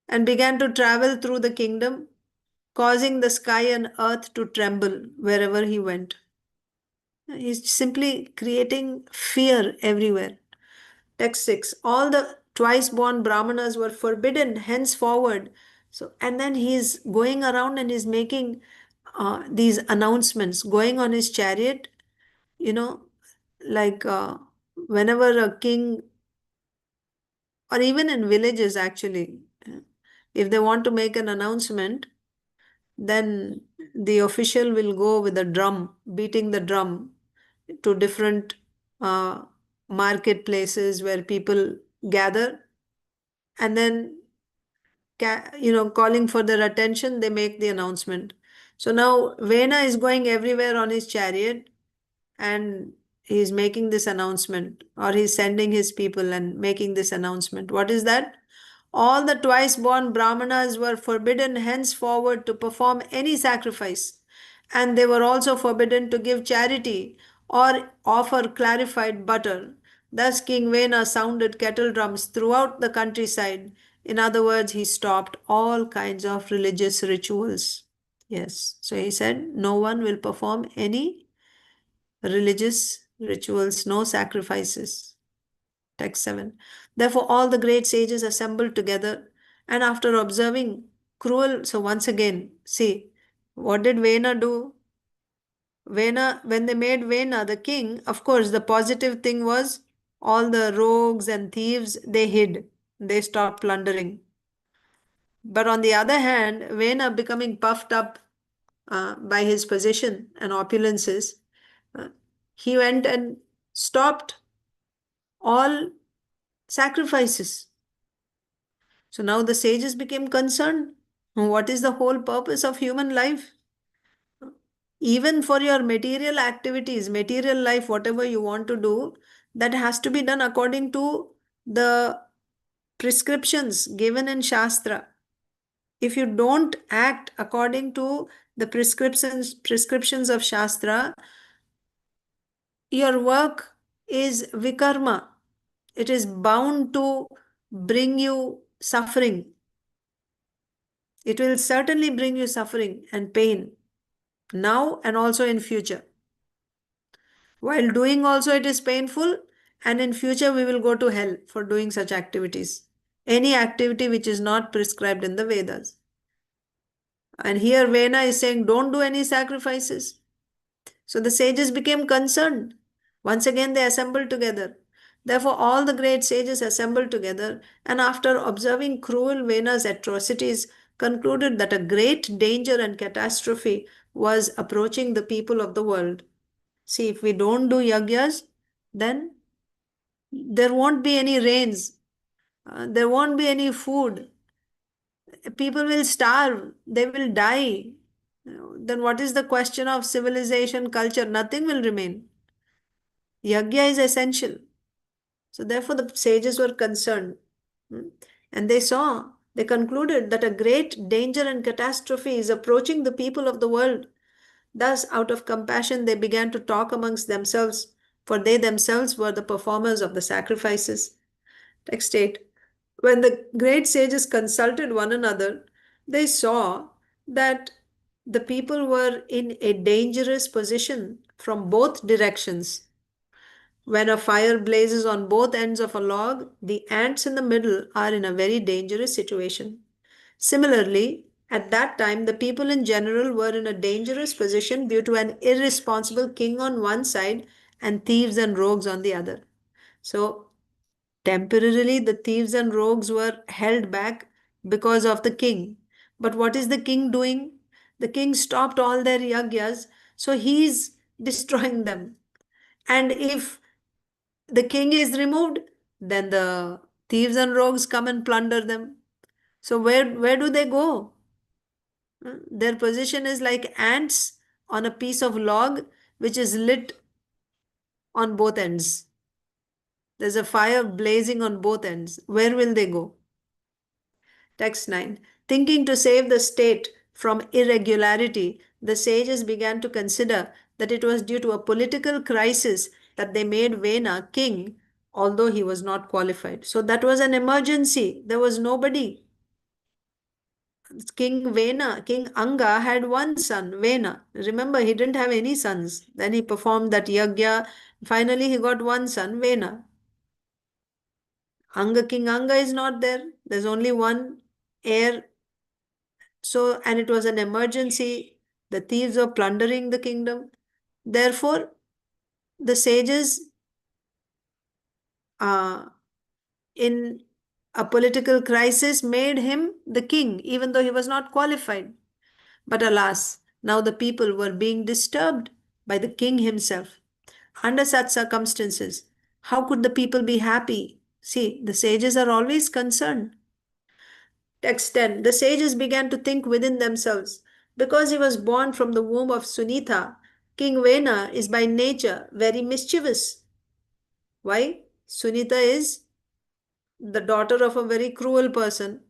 A: and began to travel through the kingdom, causing the sky and earth to tremble wherever he went. He's simply creating fear everywhere. Text 6. All the twice born Brahmanas were forbidden henceforward. So, and then he's going around and he's making these announcements, going on his chariot, you know, like whenever a king, or even in villages actually, if they want to make an announcement, then the official will go with a drum, beating the drum to different uh, marketplaces where people gather, and then calling for their attention, they make the announcement. So now Vena is going everywhere on his chariot, and he's making this announcement, or he's sending his people and making this announcement. What is that? All the twice born Brahmanas were forbidden henceforward to perform any sacrifice, and they were also forbidden to give charity or offer clarified butter. Thus, King Vena sounded kettle drums throughout the countryside. In other words, he stopped all kinds of religious rituals. Yes, so he said, no one will perform any religious rituals, no sacrifices. Text 7. Therefore, all the great sages assembled together And after observing cruel, so once again, see, what did Vena do? Vena, when they made Vena the king, of course, the positive thing was all the rogues and thieves, they hid. They stopped plundering. But on the other hand, Vena becoming puffed up by his position and opulences, uh, he went and stopped all sacrifices. So now the sages became concerned. What is the whole purpose of human life? Even for your material activities, material life, whatever you want to do, that has to be done according to the prescriptions given in Shastra. If you don't act according to the prescriptions of Shastra, your work is vikarma. It is bound to bring you suffering. It will certainly bring you suffering and pain now and also in future. While doing also it is painful, and in future we will go to hell for doing such activities. Any activity which is not prescribed in the Vedas. And here Vena is saying don't do any sacrifices. So the sages became concerned. Once again they assembled together. Therefore all the great sages assembled together and after observing cruel Vena's atrocities concluded that a great danger and catastrophe was approaching the people of the world. See, if we don't do yagyas, then there won't be any rains, there won't be any food, people will starve, they will die. Then what is the question of civilization, culture? Nothing will remain. Yagya is essential. So therefore the sages were concerned. Hmm? And they concluded that a great danger and catastrophe is approaching the people of the world. Thus, out of compassion, they began to talk amongst themselves, for they themselves were the performers of the sacrifices. Text 8. When the great sages consulted one another, they saw that the people were in a dangerous position from both directions. When a fire blazes on both ends of a log, the ants in the middle are in a very dangerous situation. Similarly, at that time, the people in general were in a dangerous position due to an irresponsible king on one side and thieves and rogues on the other. So, temporarily, the thieves and rogues were held back because of the king. But what is the king doing? The king stopped all their yagyas, so he's destroying them. And if the king is removed, then the thieves and rogues come and plunder them. So where do they go? Their position is like ants on a piece of log which is lit on both ends. There's a fire blazing on both ends. Where will they go? Text 9. Thinking to save the state from irregularity, the sages began to consider that it was due to a political crisis that they made Vena king, although he was not qualified. So that was an emergency. There was nobody. King Vena, King Anga had one son, Vena. Remember, he didn't have any sons. Then he performed that yagya. Finally, he got one son, Vena. King Anga is not there. There's only one heir. So, and it was an emergency. The thieves were plundering the kingdom. Therefore, the sages, uh, in a political crisis, made him the king, even though he was not qualified. But alas, now the people were being disturbed by the king himself. Under such circumstances, how could the people be happy? See, the sages are always concerned. Text 10. The sages began to think within themselves. Because he was born from the womb of Sunitha, King Vena is by nature very mischievous. Why? Sunitha is the daughter of a very cruel person.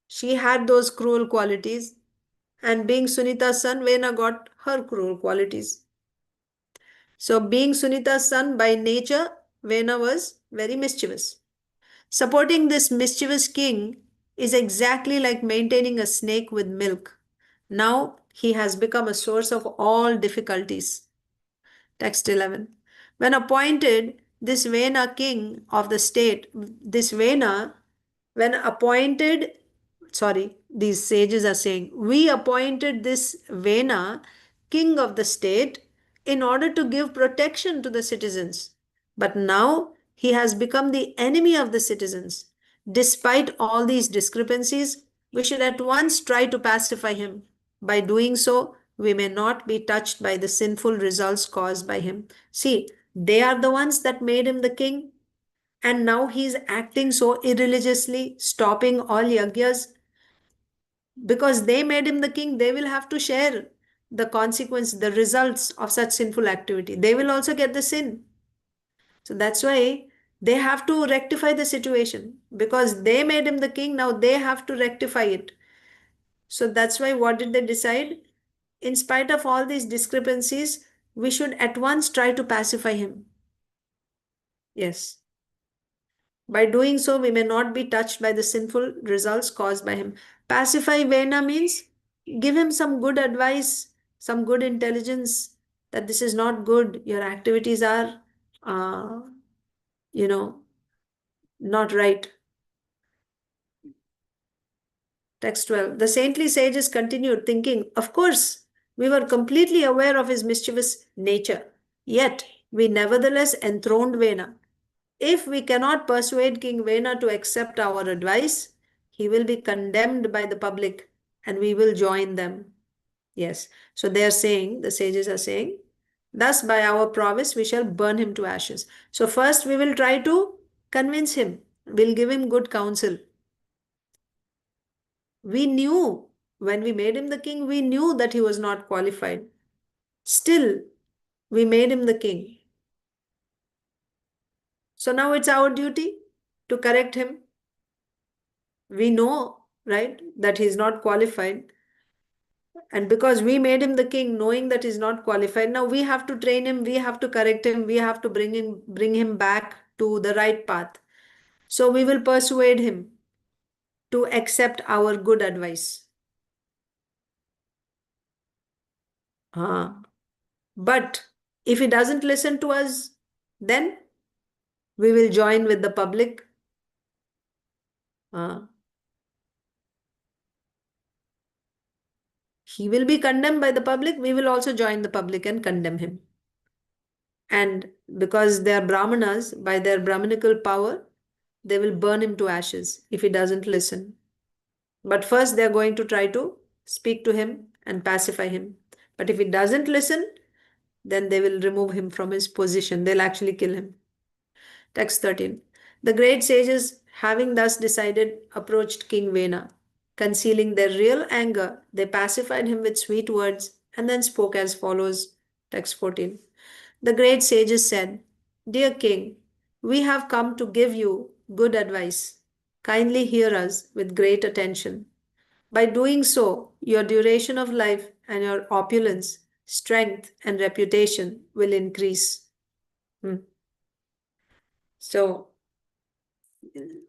A: She had those cruel qualities, and being Sunita's son, Vena got her cruel qualities. So, being Sunita's son by nature, Vena was very mischievous. Supporting this mischievous king is exactly like maintaining a snake with milk. Now he has become a source of all difficulties. Text 11. When appointed, this Vena king of the state, this Vena, when appointed sorry, these sages are saying, we appointed this Vena, king of the state, in order to give protection to the citizens. But now he has become the enemy of the citizens. Despite all these discrepancies, we should at once try to pacify him. By doing so, we may not be touched by the sinful results caused by him. See, they are the ones that made him the king, and now he's acting so irreligiously, stopping all yagyas. Because they made him the king, they will have to share the consequence, the results of such sinful activity. They will also get the sin. So that's why they have to rectify the situation. Because they made him the king, now they have to rectify it. So that's why what did they decide? In spite of all these discrepancies, we should at once try to pacify him. Yes. By doing so, we may not be touched by the sinful results caused by him. Pacify Vena means give him some good advice, some good intelligence that this is not good. Your activities are, uh, you know, not right. Text 12. The saintly sages continued thinking, of course, we were completely aware of his mischievous nature. Yet, we nevertheless enthroned Vena. If we cannot persuade King Vena to accept our advice, he will be condemned by the public and we will join them. Yes. So they are saying, the sages are saying, thus by our promise we shall burn him to ashes. So first we will try to convince him. We'll give him good counsel. We knew when we made him the king, we knew that he was not qualified. Still, we made him the king. So now it's our duty to correct him. We know, right, that he's not qualified. And because we made him the king, knowing that he's not qualified, now we have to train him, we have to correct him, we have to bring him back to the right path. So we will persuade him to accept our good advice. But if he doesn't listen to us, then we will join with the public. He will be condemned by the public. We will also join the public and condemn him. And because they are Brahmanas, by their Brahmanical power, they will burn him to ashes if he doesn't listen. But first, they are going to try to speak to him and pacify him. But if he doesn't listen, then they will remove him from his position. They'll actually kill him. Text 13. The great sages, having thus decided, approached King Vena. Concealing their real anger, they pacified him with sweet words and then spoke as follows. Text 14. The great sages said, Dear King, we have come to give you good advice. Kindly hear us with great attention. By doing so, your duration of life and your opulence, strength, and reputation will increase. So,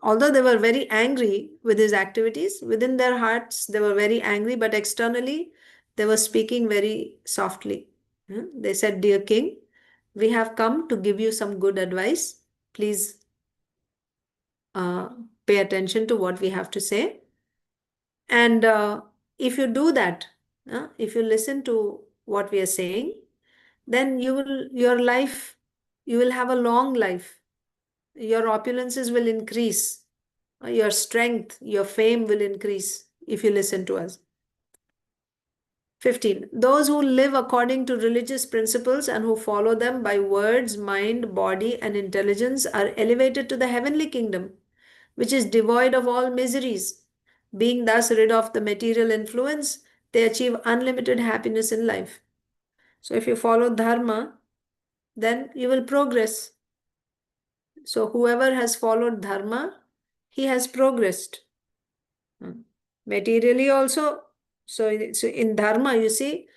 A: although they were very angry with his activities, within their hearts they were very angry, but externally they were speaking very softly. They said, Dear King, we have come to give you some good advice. Please pay attention to what we have to say. And if you do that, if you listen to what we are saying, then you will have a long life. Your opulences will increase. Your strength, your fame will increase if you listen to us. 15. Those who live according to religious principles and who follow them by words, mind, body, and intelligence are elevated to the heavenly kingdom, which is devoid of all miseries. Being thus rid of the material influence, they achieve unlimited happiness in life. So if you follow dharma, then you will progress. So whoever has followed dharma, he has progressed. Materially also. So in dharma, you see,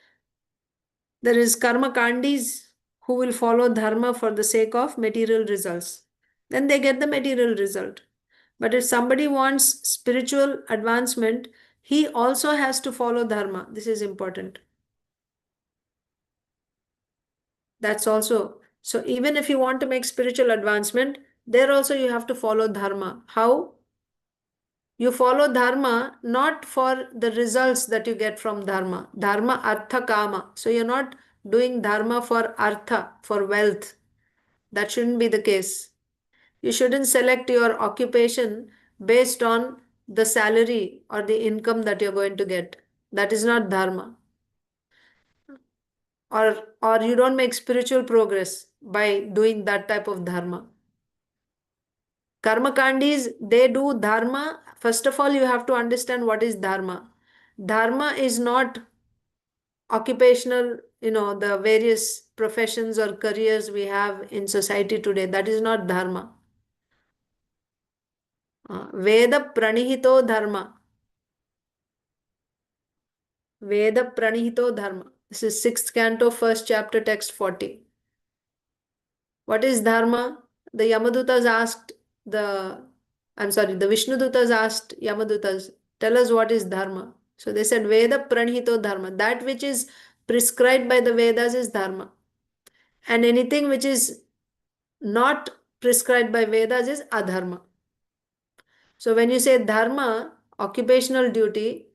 A: there is karma kandis who will follow dharma for the sake of material results. Then they get the material result. But if somebody wants spiritual advancement, he also has to follow dharma. This is important. That's also. So even if you want to make spiritual advancement, there also you have to follow dharma. How? You follow dharma not for the results that you get from dharma. Dharma, artha, kama. So you're not doing dharma for artha, for wealth. That shouldn't be the case. You shouldn't select your occupation based on the salary or the income that you're going to get. That is not dharma. Or you don't make spiritual progress by doing that type of dharma. Karma kandis, they do dharma. First of all, you have to understand what is dharma. Dharma is not occupational, the various professions or careers we have in society today. That is not dharma. Veda pranihito dharma. Veda pranihito dharma. This is 6th canto, 1st chapter, text 40. What is dharma? The Yamadutas asked the, I'm sorry, the Vishnudutas asked Yamadutas, tell us what is dharma. So they said, Veda pranihito dharma. That which is prescribed by the Vedas is dharma. And anything which is not prescribed by Vedas is adharma. So when you say dharma, occupational duty,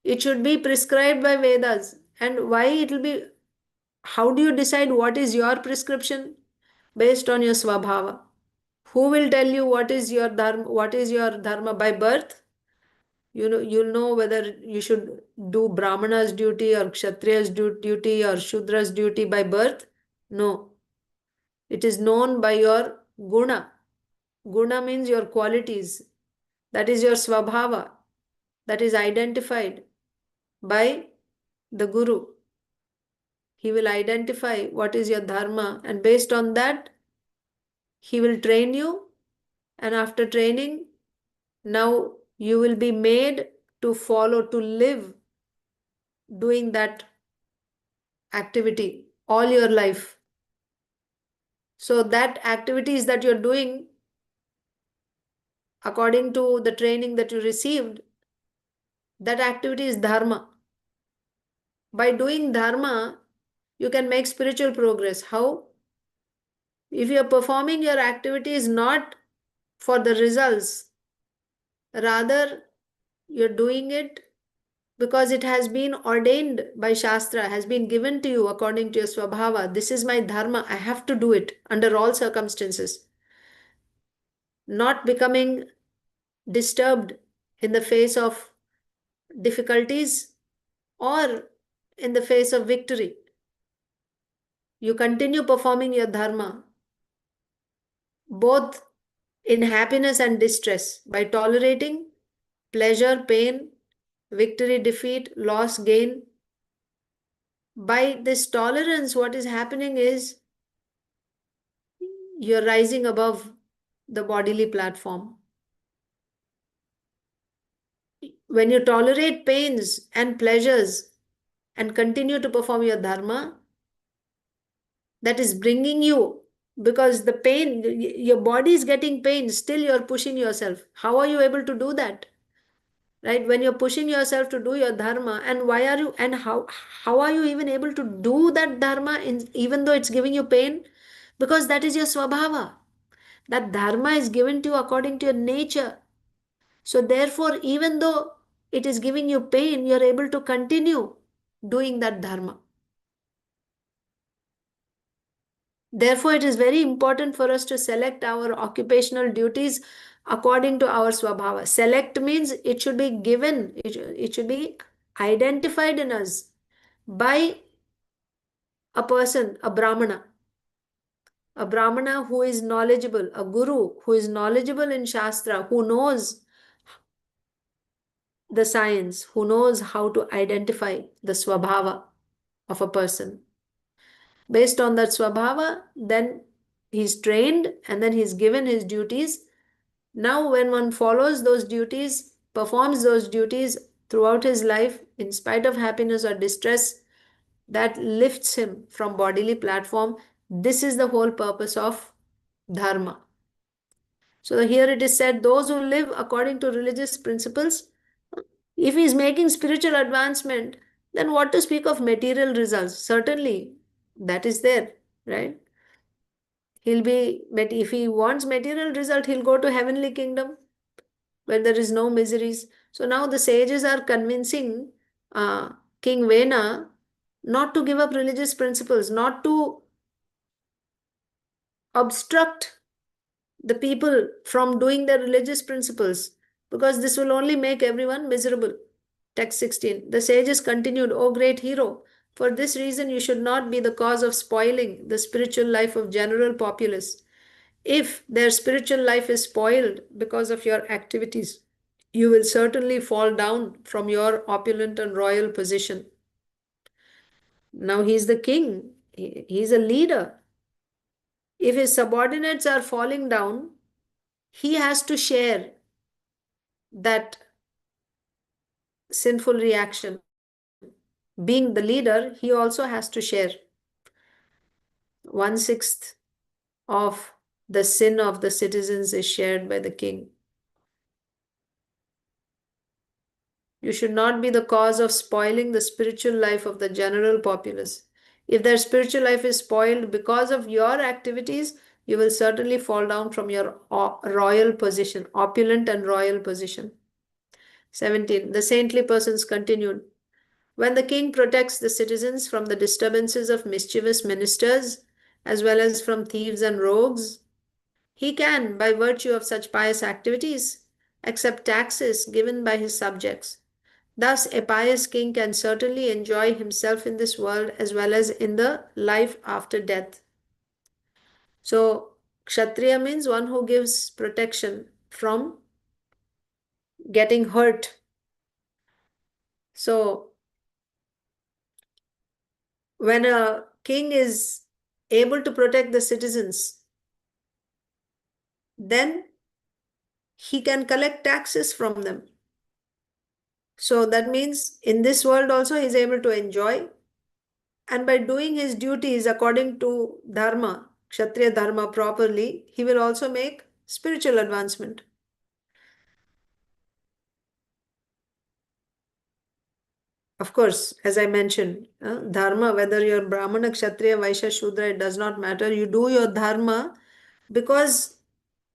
A: it should be prescribed by Vedas. And why it will be, how do you decide what is your prescription? Based on your swabhava. Who will tell you what is your dharma by birth? You'll know whether you should do Brahmana's duty or Kshatriya's duty or Shudra's duty by birth. No. It is known by your guna. Guna means your qualities. That is your swabhava. That is identified by the Guru. He will identify what is your dharma, and based on that, he will train you. And after training, now you will be made to follow, to live doing that activity all your life. So that activities that you're doing according to the training that you received, that activity is dharma. By doing dharma, you can make spiritual progress. How? If you are performing your activities not for the results, rather you're doing it because it has been ordained by Shastra, has been given to you according to your swabhava. This is my dharma. I have to do it under all circumstances. Not becoming disturbed in the face of difficulties or in the face of victory. You continue performing your dharma, both in happiness and distress, by tolerating pleasure, pain, victory, defeat, loss, gain. By this tolerance, what is happening is you're rising above the bodily platform. When you tolerate pains and pleasures and continue to perform your dharma, that is bringing you, because the pain, your body is getting pain, still you're pushing yourself. How are you able to do that? Right? When you're pushing yourself to do your dharma, and why are you, and how are you even able to do that dharma even though it's giving you pain? Because that is your swabhava. That dharma is given to you according to your nature. So therefore, even though it is giving you pain, you're able to continue doing that dharma. Therefore, it is very important for us to select our occupational duties according to our swabhava. Select means it should be given, it should be identified in us by a person, a Brahmana who is knowledgeable, a Guru who is knowledgeable in Shastra, who knows the science, who knows how to identify the swabhava of a person. Based on that swabhava, then he's trained and then he's given his duties. Now, when one follows those duties, performs those duties throughout his life, in spite of happiness or distress, that lifts him from bodily platform. This is the whole purpose of dharma. So here it is said, those who live according to religious principles, if he is making spiritual advancement, then what to speak of material results? Certainly, that is there, right? If he wants material result, he'll go to heavenly kingdom. where there is no miseries. So now the sages are convincing King Vena not to give up religious principles, not to obstruct the people from doing their religious principles, because this will only make everyone miserable. Text 16. The sages continued, O great hero, for this reason you should not be the cause of spoiling the spiritual life of general populace. If their spiritual life is spoiled because of your activities, you will certainly fall down from your opulent and royal position. Now he's the king, he's a leader. If his subordinates are falling down, he has to share that sinful reaction. Being the leader, he also has to share 1/6 of the sin of the citizens is shared by the king. You should not be the cause of spoiling the spiritual life of the general populace. If their spiritual life is spoiled because of your activities, you will certainly fall down from your royal position, opulent and royal position. 17. The saintly persons continued. When the king protects the citizens from the disturbances of mischievous ministers, as well as from thieves and rogues, he can, by virtue of such pious activities, accept taxes given by his subjects. Thus, a pious king can certainly enjoy himself in this world as well as in the life after death. So, Kshatriya means one who gives protection from getting hurt. So, when a king is able to protect the citizens, then he can collect taxes from them. So that means in this world also he is able to enjoy, and by doing his duties according to dharma, Kshatriya dharma properly, he will also make spiritual advancement. Of course, as I mentioned, dharma, whether you're Brahmana, Kshatriya, Vaishya, Shudra, it does not matter. You do your dharma because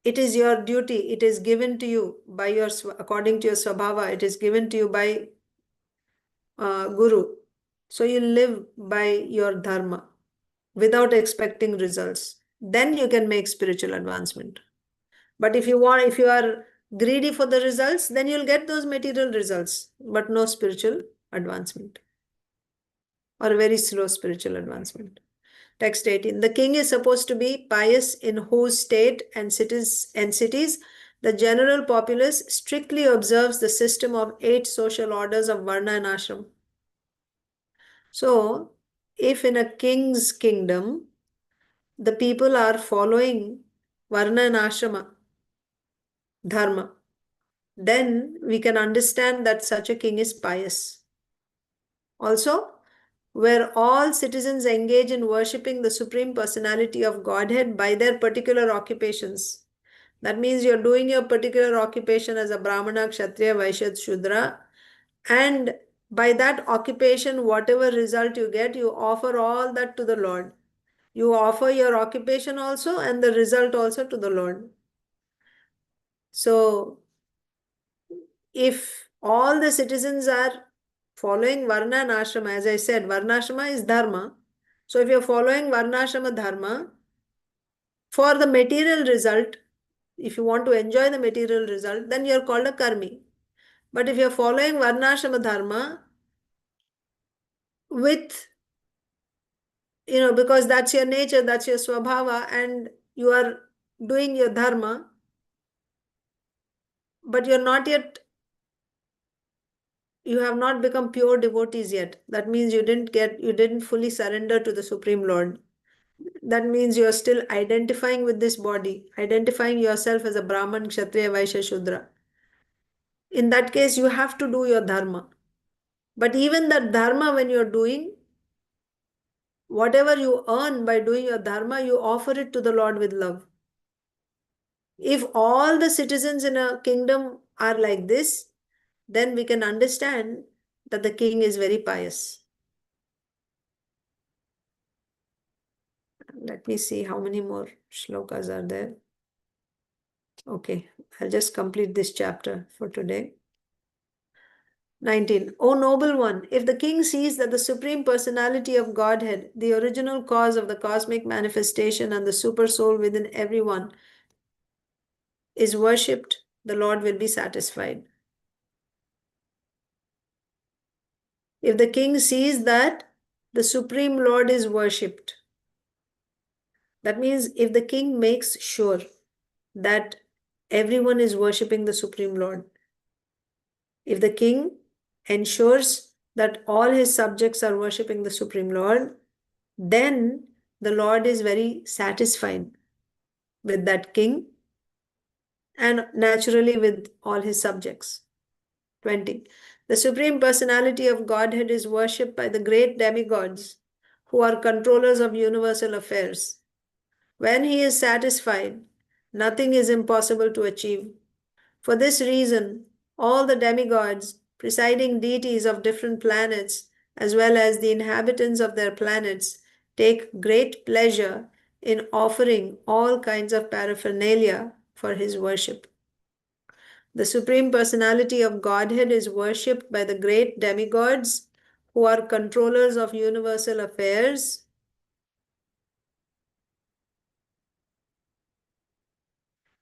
A: it is your duty. It is given to you by your, according to your swabhava. It is given to you by Guru. So you live by your dharma without expecting results. Then you can make spiritual advancement. But if you want, if you are greedy for the results, then you'll get those material results, but no spiritual advancement, or very slow spiritual advancement. Text 18. The king is supposed to be pious, in whose state and cities the general populace strictly observes the system of 8 social orders of Varna and Ashram. So, if in a king's kingdom the people are following Varna and Ashrama dharma, then we can understand that such a king is pious. Also, where all citizens engage in worshipping the Supreme Personality of Godhead by their particular occupations. That means you're doing your particular occupation as a Brahmana, Kshatriya, Vaishya, Shudra, and by that occupation, whatever result you get, you offer all that to the Lord. You offer your occupation also and the result also to the Lord. So, if all the citizens are following Varna and Ashrama, as I said, Varnashrama is Dharma. So, if you're following Varnashrama Dharma, for the material result, if you want to enjoy the material result, then you're called a Karmi. But if you're following Varnashrama Dharma with, because that's your nature, that's your Swabhava, and you are doing your Dharma, but you're not yet, you have not become pure devotees yet. That means you didn't fully surrender to the Supreme Lord. That means you are still identifying with this body, identifying yourself as a Brahman, Kshatriya, Vaishya, Shudra. In that case, you have to do your dharma. But even that dharma, when you're doing, whatever you earn by doing your dharma, you offer it to the Lord with love. If all the citizens in a kingdom are like this, then we can understand that the king is very pious. Let me see how many more shlokas are there. Okay, I'll just complete this chapter for today. 19. O noble one, if the king sees that the Supreme Personality of Godhead, the original cause of the cosmic manifestation and the super soul within everyone, is worshipped, the Lord will be satisfied. If the king sees that the Supreme Lord is worshipped, that means if the king makes sure that everyone is worshipping the Supreme Lord, if the king ensures that all his subjects are worshipping the Supreme Lord, then the Lord is very satisfied with that king and naturally with all his subjects. 20. The Supreme Personality of Godhead is worshipped by the great demigods who are controllers of universal affairs. When he is satisfied, nothing is impossible to achieve. For this reason, all the demigods, presiding deities of different planets, as well as the inhabitants of their planets, take great pleasure in offering all kinds of paraphernalia for his worship. The Supreme Personality of Godhead is worshipped by the great demigods who are controllers of universal affairs.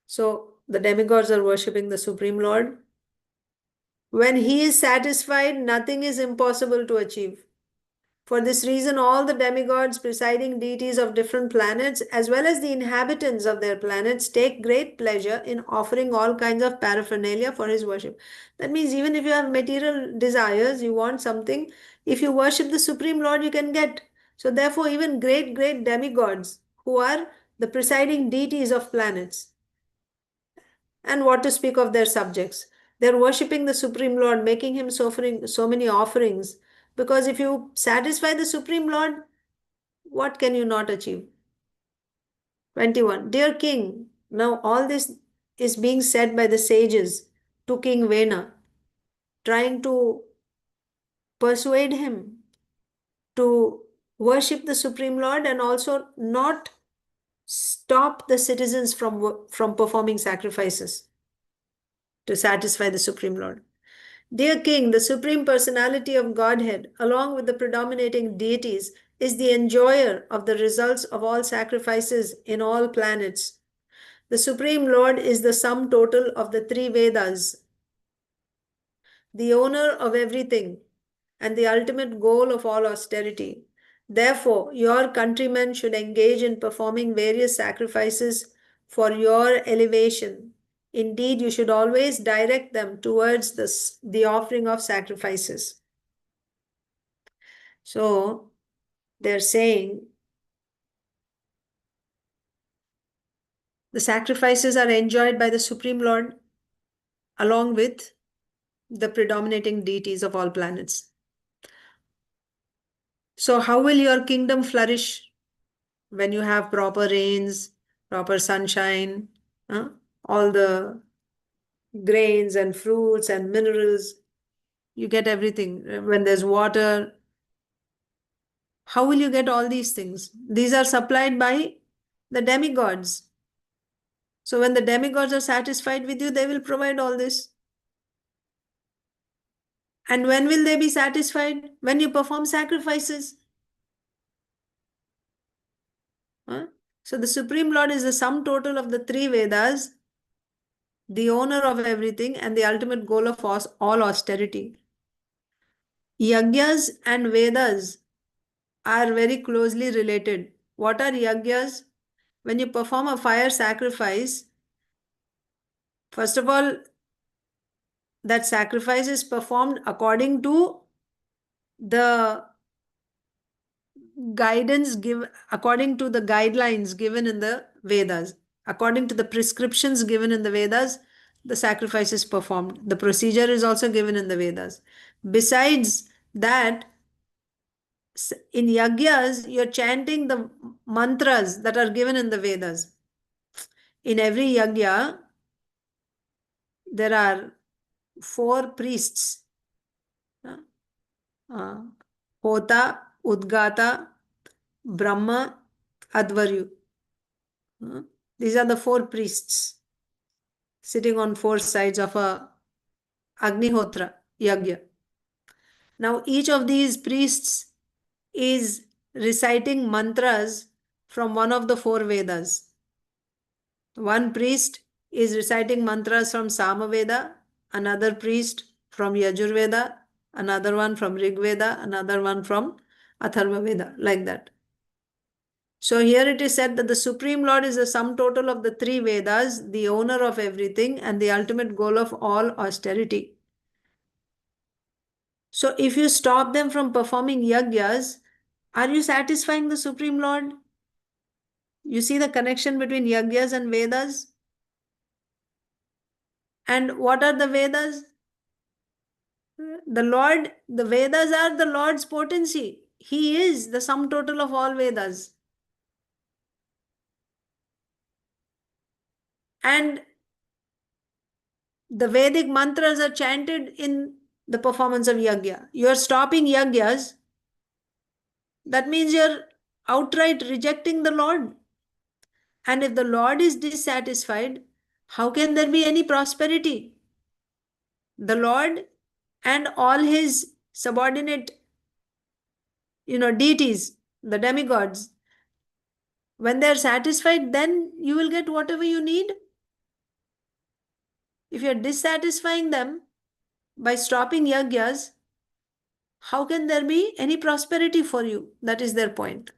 A: So the demigods are worshipping the Supreme Lord. When he is satisfied, nothing is impossible to achieve. For this reason, all the demigods, presiding deities of different planets, as well as the inhabitants of their planets, take great pleasure in offering all kinds of paraphernalia for his worship. That means even if you have material desires, you want something, if you worship the Supreme Lord, you can get. So therefore, even great demigods, who are the presiding deities of planets, and what to speak of their subjects, they're worshipping the Supreme Lord, making him so many offerings. Because if you satisfy the Supreme Lord, what can you not achieve? 21. Dear King, now all this is being said by the sages to King Vena, trying to persuade him to worship the Supreme Lord and also not stop the citizens from performing sacrifices to satisfy the Supreme Lord. Dear King, the Supreme Personality of Godhead, along with the predominating deities, is the enjoyer of the results of all sacrifices in all planets. The Supreme Lord is the sum total of the three Vedas, the owner of everything, and the ultimate goal of all austerity. Therefore, your countrymen should engage in performing various sacrifices for your elevation. Indeed, you should always direct them towards the offering of sacrifices. So, they're saying the sacrifices are enjoyed by the Supreme Lord along with the predominating deities of all planets. So, how will your kingdom flourish when you have proper rains, proper sunshine, all the grains and fruits and minerals? You get everything. When there's water, how will you get all these things? These are supplied by the demigods. So, when the demigods are satisfied with you, they will provide all this. And when will they be satisfied? When you perform sacrifices. So the Supreme Lord is the sum total of the three Vedas, the owner of everything, and the ultimate goal of all austerity. Yagyas and Vedas are very closely related. What are yagyas? When you perform a fire sacrifice, first of all, that sacrifice is performed according to the according to the guidelines given in the Vedas, according to the prescriptions given in the Vedas, the sacrifice is performed. The procedure is also given in the Vedas. Besides that, in yagyas, you're chanting the mantras that are given in the Vedas. In every yagya, there are 4 priests: Hota, Udgata, Brahma, Advaryu. These are the 4 priests. sitting on four sides of a Agnihotra Yagya. Now, each of these priests is reciting mantras from one of the four Vedas. One priest is reciting mantras from Samaveda, another priest from Yajurveda, another one from Rigveda, another one from Atharvaveda, like that. So here it is said that the Supreme Lord is the sum total of the three Vedas, the owner of everything, and the ultimate goal of all austerity. So if you stop them from performing yagyas, are you satisfying the Supreme Lord? You see the connection between yagyas and Vedas? And what are the Vedas? The Lord, the Vedas are the Lord's potency. He is the sum total of all Vedas. And the Vedic mantras are chanted in the performance of yagya. You are stopping yagyas. That means you're outright rejecting the Lord. And if the Lord is dissatisfied, how can there be any prosperity? The Lord and all his subordinate, deities, the demigods, when they're satisfied, then you will get whatever you need. If you're dissatisfying them by stopping yagyas, how can there be any prosperity for you? That is their point.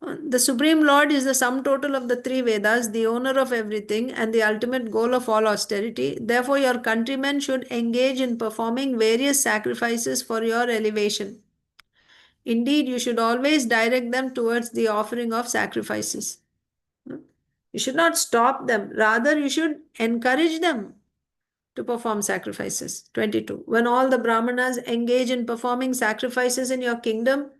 A: The Supreme Lord is the sum total of the three Vedas, the owner of everything, and the ultimate goal of all austerity. Therefore, your countrymen should engage in performing various sacrifices for your elevation. Indeed, you should always direct them towards the offering of sacrifices. You should not stop them. Rather, you should encourage them to perform sacrifices. 22. When all the Brahmanas engage in performing sacrifices in your kingdom,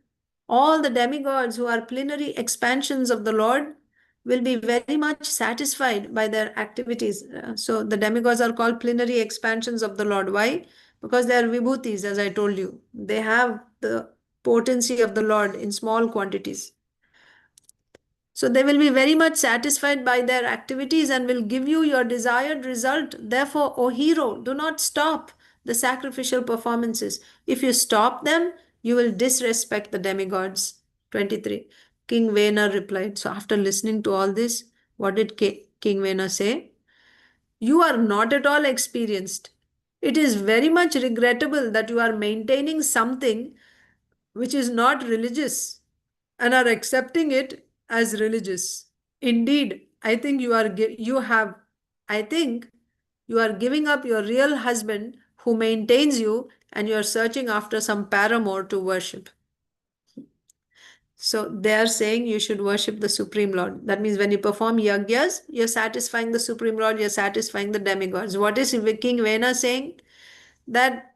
A: all the demigods who are plenary expansions of the Lord will be very much satisfied by their activities. So the demigods are called plenary expansions of the Lord. Why? Because they are vibhutis, as I told you. They have the potency of the Lord in small quantities. So they will be very much satisfied by their activities and will give you your desired result. Therefore, O hero, do not stop the sacrificial performances. If you stop them, you will disrespect the demigods. 23. King Vena replied. So after listening to all this, what did King Vena say? You are not at all experienced. It is very much regrettable that you are maintaining something which is not religious and are accepting it as religious. Indeed, I think you are giving up your real husband who maintains you and you are searching after some paramour to worship. So they are saying you should worship the Supreme Lord. That means when you perform yagyas, you're satisfying the Supreme Lord, you're satisfying the demigods. What is King Vena saying? That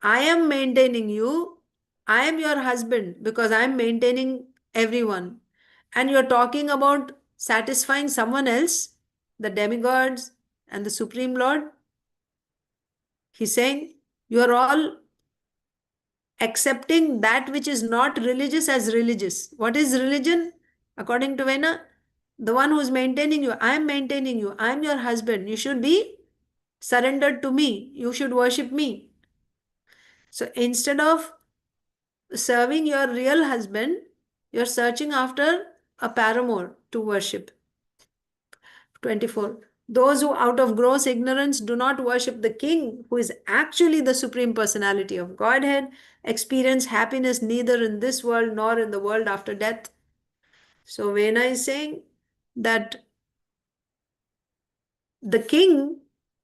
A: I am maintaining you, I am your husband because I am maintaining everyone. And you're talking about satisfying someone else, the demigods and the Supreme Lord. He's saying you are all accepting that which is not religious as religious. What is religion? According to Vena, the one who is maintaining you, I am maintaining you, I am your husband. You should be surrendered to me. You should worship me. So instead of serving your real husband, you're searching after a paramour to worship. 24. Those who out of gross ignorance do not worship the king, who is actually the supreme personality of Godhead, experience happiness neither in this world nor in the world after death. So Vena is saying that the king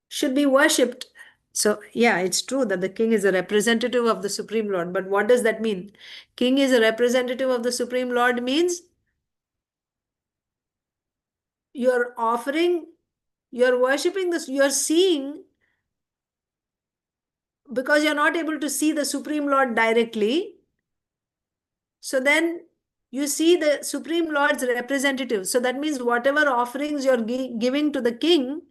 A: should be worshipped. So yeah, it's true that the king is a representative of the Supreme Lord. But what does that mean? King is a representative of the Supreme Lord means you're offering, you're worshipping this, you're seeing, because you're not able to see the Supreme Lord directly. So then you see the Supreme Lord's representative. So that means whatever offerings you're giving to the king,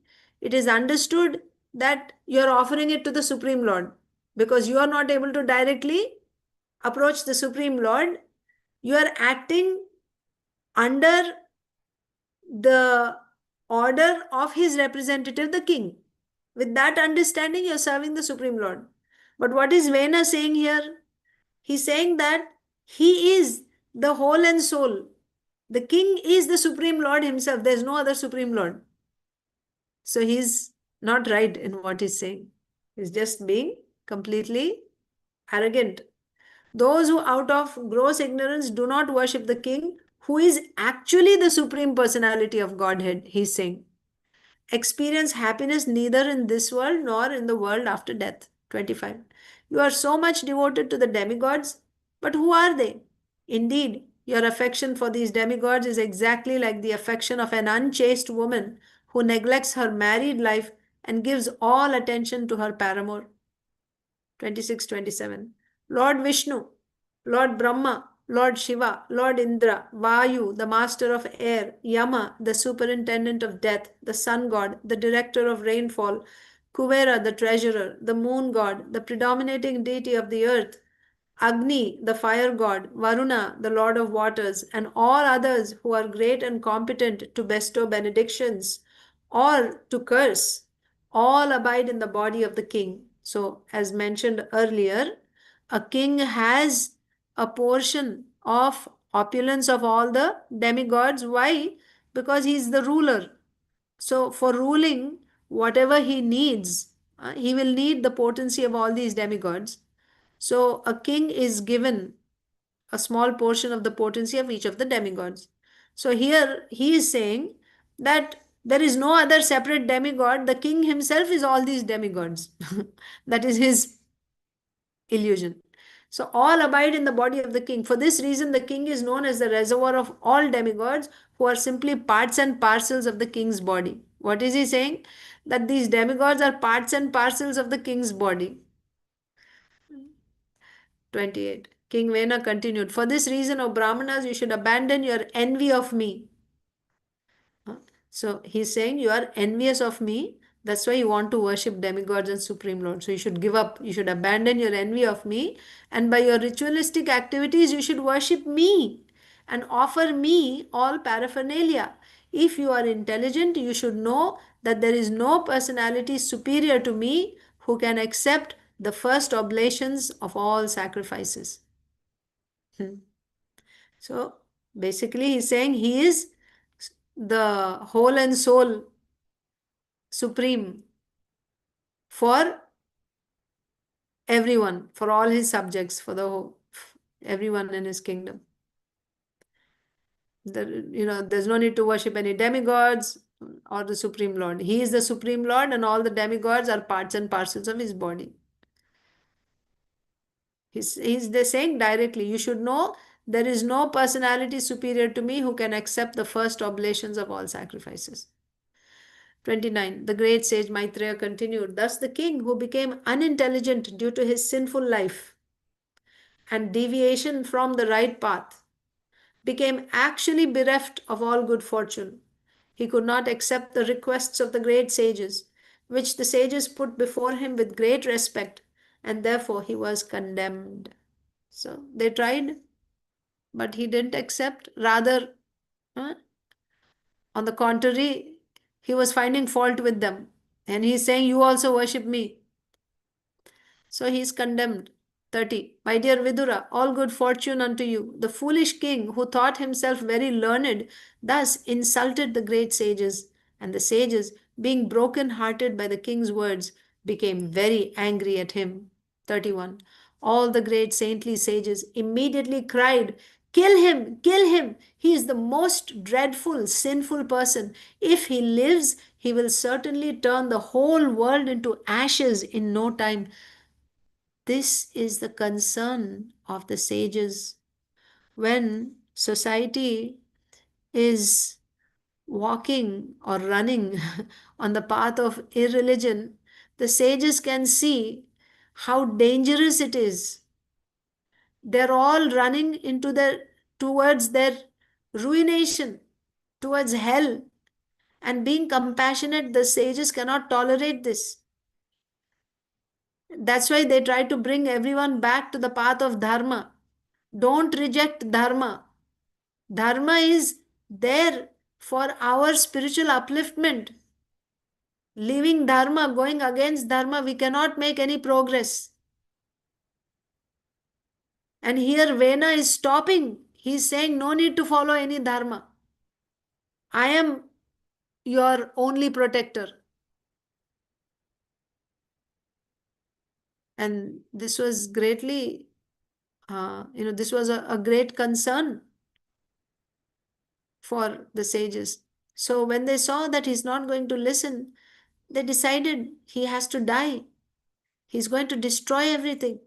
A: it is understood that you're offering it to the Supreme Lord. Because you are not able to directly approach the Supreme Lord, you are acting under the order of his representative, the king. With that understanding, you're serving the Supreme Lord. But what is Vena saying here? He's saying that he is the whole and soul. The king is the Supreme Lord himself. There's no other Supreme Lord. So he's not right in what he's saying. He's just being completely arrogant. Those who out of gross ignorance do not worship the king, who is actually the Supreme Personality of Godhead, he's saying, experience happiness neither in this world nor in the world after death. 25. You are so much devoted to the demigods, but who are they? Indeed, your affection for these demigods is exactly like the affection of an unchaste woman who neglects her married life and gives all attention to her paramour. 26, 27. Lord Vishnu, Lord Brahma, Lord Shiva, Lord Indra, Vayu, the master of air, Yama, the superintendent of death, the sun god, the director of rainfall, Kuvera, the treasurer, the moon god, the predominating deity of the earth, Agni, the fire god, Varuna, the lord of waters, and all others who are great and competent to bestow benedictions or to curse, all abide in the body of the king. So, as mentioned earlier, a king has a portion of opulence of all the demigods. Why? Because he is the ruler. So, for ruling, whatever he needs, he will need the potency of all these demigods. So, a king is given a small portion of the potency of each of the demigods. So, here he is saying that there is no other separate demigod. The king himself is all these demigods. That is his illusion. So all abide in the body of the king. For this reason, the king is known as the reservoir of all demigods who are simply parts and parcels of the king's body. What is he saying? That these demigods are parts and parcels of the king's body. 28. King Vena continued, for this reason, O Brahmanas, you should abandon your envy of me. So he's saying you are envious of me. That's why you want to worship demigods and Supreme Lord. So you should give up, you should abandon your envy of me. And by your ritualistic activities, you should worship me and offer me all paraphernalia. If you are intelligent, you should know that there is no personality superior to me who can accept the first oblations of all sacrifices. So basically, he's saying he is the whole and soul supreme for everyone, for all his subjects, for the whole, everyone in his kingdom. There's no need to worship any demigods or the Supreme Lord. He is the Supreme Lord, and all the demigods are parts and parcels of his body. They're saying directly, you should know there is no personality superior to me who can accept the first oblations of all sacrifices. 29. The great sage Maitreya continued, thus the king who became unintelligent due to his sinful life and deviation from the right path became actually bereft of all good fortune. He could not accept the requests of the great sages, which the sages put before him with great respect, and therefore he was condemned. So they tried, but he didn't accept. Rather, on the contrary, he was finding fault with them. And he's saying, you also worship me. So he is condemned. 30. My dear Vidura, all good fortune unto you. The foolish king who thought himself very learned thus insulted the great sages. And the sages, being broken hearted by the king's words, became very angry at him. 31. All the great saintly sages immediately cried, kill him, kill him. He is the most dreadful, sinful person. If he lives, he will certainly turn the whole world into ashes in no time. This is the concern of the sages. When society is walking or running on the path of irreligion, the sages can see how dangerous it is. They're all running towards their ruination, towards hell. And being compassionate, the sages cannot tolerate this. That's why they try to bring everyone back to the path of dharma. Don't reject dharma. Dharma is there for our spiritual upliftment. Leaving dharma, going against dharma, we cannot make any progress. And here Vena is stopping. He is saying, no need to follow any dharma. I am your only protector. And this was greatly, this was a great concern for the sages. So when they saw that he's not going to listen, they decided he has to die. He's going to destroy everything.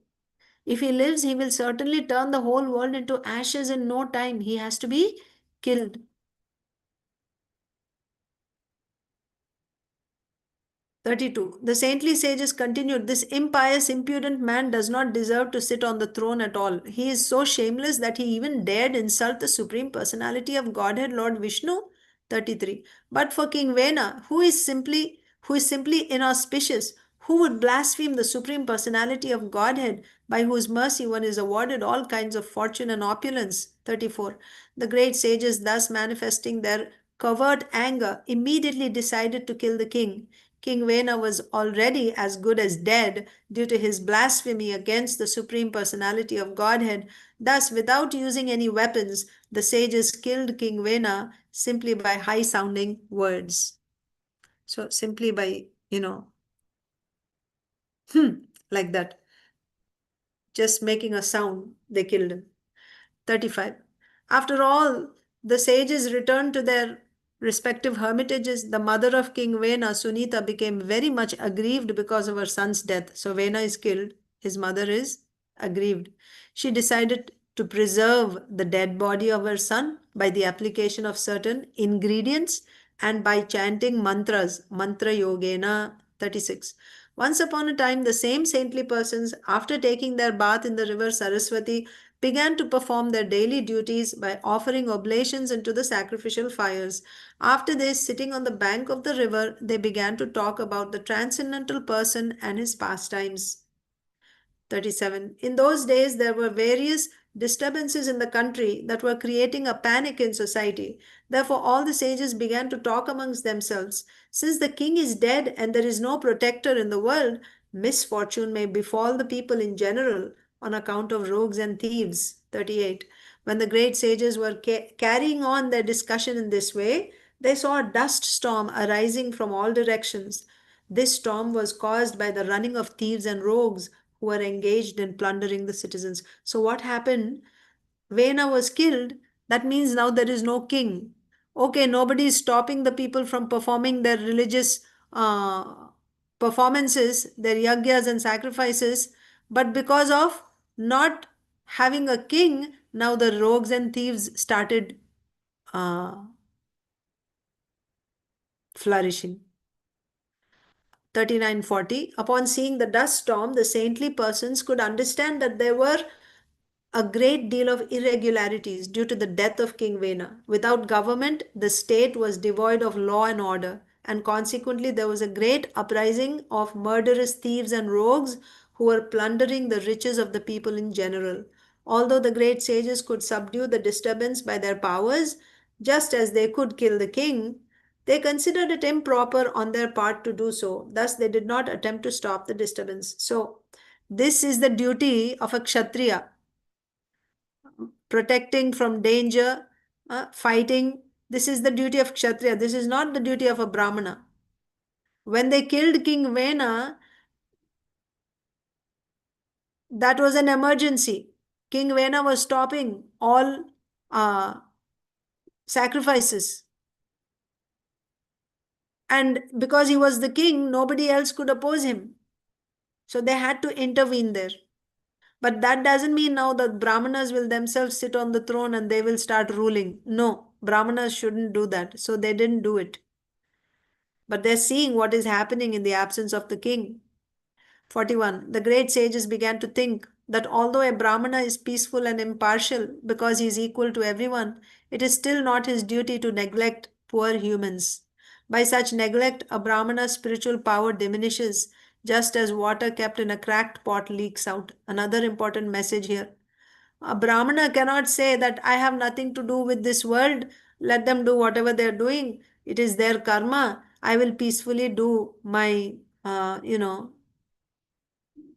A: If he lives, he will certainly turn the whole world into ashes in no time. He has to be killed. 32. The saintly sages continued, this impious, impudent man does not deserve to sit on the throne at all. He is so shameless that he even dared insult the Supreme Personality of Godhead, Lord Vishnu. 33. But for King Vena, who is simply inauspicious, who would blaspheme the Supreme Personality of Godhead, by whose mercy one is awarded all kinds of fortune and opulence. 34. The great sages, thus manifesting their covert anger, immediately decided to kill the king. King Vena was already as good as dead due to his blasphemy against the Supreme Personality of Godhead. Thus, without using any weapons, the sages killed King Vena simply by high sounding words. So, simply by, like that, just making a sound, they killed him. 35. After all, the sages returned to their respective hermitages. The mother of King Vena, Sunita, became very much aggrieved because of her son's death. So Vena is killed. His mother is aggrieved. She decided to preserve the dead body of her son by the application of certain ingredients and by chanting mantras, mantra yogena. 36. Once upon a time, the same saintly persons, after taking their bath in the river Saraswati, began to perform their daily duties by offering oblations into the sacrificial fires. After this, sitting on the bank of the river, they began to talk about the transcendental person and his pastimes. 37. In those days, there were various disturbances in the country that were creating a panic in society. Therefore, all the sages began to talk amongst themselves. Since the king is dead and there is no protector in the world, misfortune may befall the people in general on account of rogues and thieves. 38. When the great sages were carrying on their discussion in this way, they saw a dust storm arising from all directions. This storm was caused by the running of thieves and rogues who were engaged in plundering the citizens. So, what happened? Vena was killed. That means now there is no king. Okay, nobody is stopping the people from performing their religious performances, their yagyas and sacrifices. But because of not having a king, now the rogues and thieves started uh, flourishing. 3940. Upon seeing the dust storm, the saintly persons could understand that there were a great deal of irregularities due to the death of King Vena. Without government, the state was devoid of law and order, and consequently, there was a great uprising of murderous thieves and rogues who were plundering the riches of the people in general. Although the great sages could subdue the disturbance by their powers, just as they could kill the king, they considered it improper on their part to do so. Thus, they did not attempt to stop the disturbance. So, this is the duty of a Kshatriya, protecting from danger, fighting. This is the duty of Kshatriya. This is not the duty of a Brahmana. When they killed King Vena, that was an emergency. King Vena was stopping all sacrifices. And because he was the king, nobody else could oppose him. So they had to intervene there. But that doesn't mean now that Brahmanas will themselves sit on the throne and they will start ruling. No, Brahmanas shouldn't do that. So they didn't do it. But they're seeing what is happening in the absence of the king. 41. The great sages began to think that although a Brahmana is peaceful and impartial because he is equal to everyone, it is still not his duty to neglect poor humans. By such neglect, a Brahmana's spiritual power diminishes, just as water kept in a cracked pot leaks out. Another important message here. A Brahmana cannot say that I have nothing to do with this world. let them do whatever they're doing. It is their karma. I will peacefully do my,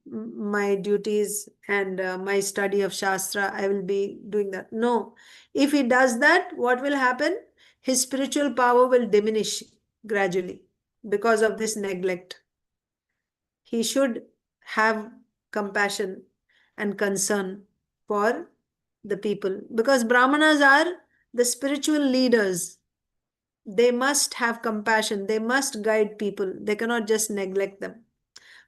A: my duties and my study of Shastra. I will be doing that. No. If he does that, what will happen? His spiritual power will diminish gradually because of this neglect. He should have compassion and concern for the people, because Brahmanas are the spiritual leaders. They must have compassion, they must guide people, they cannot just neglect them.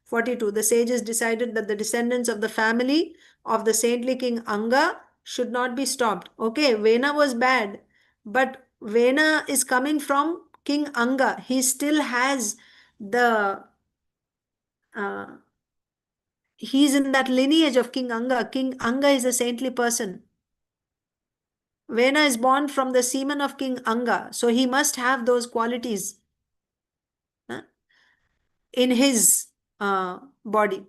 A: 42. The sages decided that the descendants of the family of the saintly king Anga should not be stopped. Okay, Vena was bad, but Vena is coming from King Anga. He still has the he's in that lineage of King Anga. King Anga is a saintly person. Vena is born from the semen of King Anga, so he must have those qualities in his body.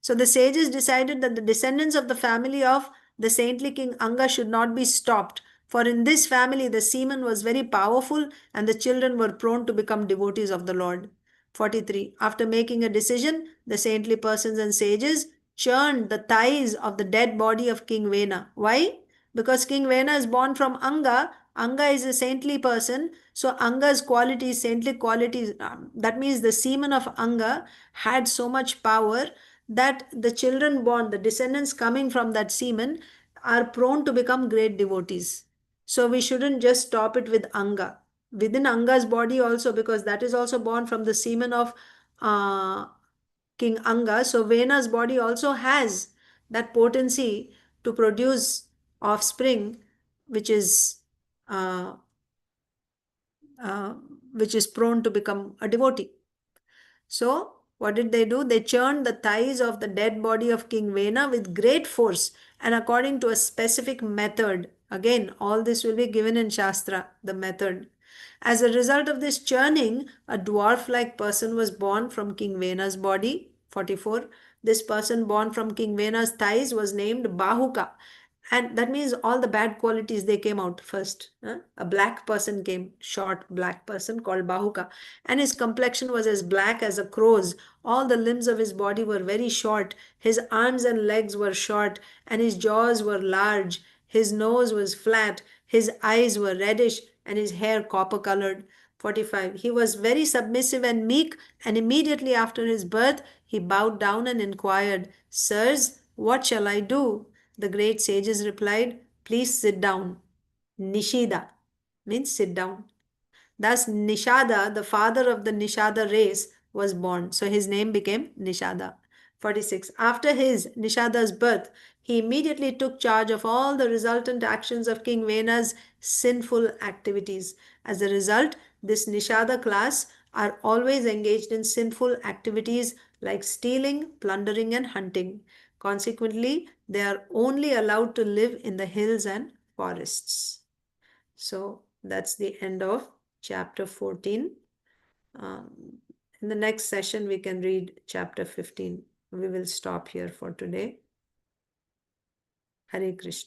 A: So the sages decided that the descendants of the family of the saintly king Anga should not be stopped, for in this family the semen was very powerful and the children were prone to become devotees of the Lord. 43. After making a decision, the saintly persons and sages churned the thighs of the dead body of King Vena. Why? Because King Vena is born from Anga. Anga is a saintly person, so Anga's qualities, saintly qualities, that means the semen of Anga had so much power that the children born, the descendants coming from that semen, are prone to become great devotees. So we shouldn't just stop it with Anga. Within Anga's body also, because that is also born from the semen of uh, King Anga. So Vena's body also has that potency to produce offspring, which is uh, uh, which is prone to become a devotee. So, what did they do? They churned the thighs of the dead body of King Vena with great force and according to a specific method. Again, all this will be given in Shastra, the method. As a result of this churning, a dwarf like person was born from King Vena's body. 44. This person born from King Vena's thighs was named Bahuka, and that means all the bad qualities, they came out first. A black person came, short black person called Bahuka, and his complexion was as black as a crow's. All the limbs of his body were very short, his arms and legs were short, and his jaws were large, his nose was flat, his eyes were reddish, and his hair copper colored. 45. He was very submissive and meek, and immediately after his birth he bowed down and inquired, "Sirs, what shall I do?" The great sages replied, "Please sit down." Nishida means sit down. Thus, Nishada, the father of the Nishada race, was born. So his name became Nishada. 46. After his, Nishada's birth, he immediately took charge of all the resultant actions of King Vena's sinful activities. As a result, this Nishada class are always engaged in sinful activities like stealing, plundering, and hunting. Consequently, they are only allowed to live in the hills and forests. So that's the end of chapter 14. In the next session, we can read chapter 15. We will stop here for today. Hare Krishna.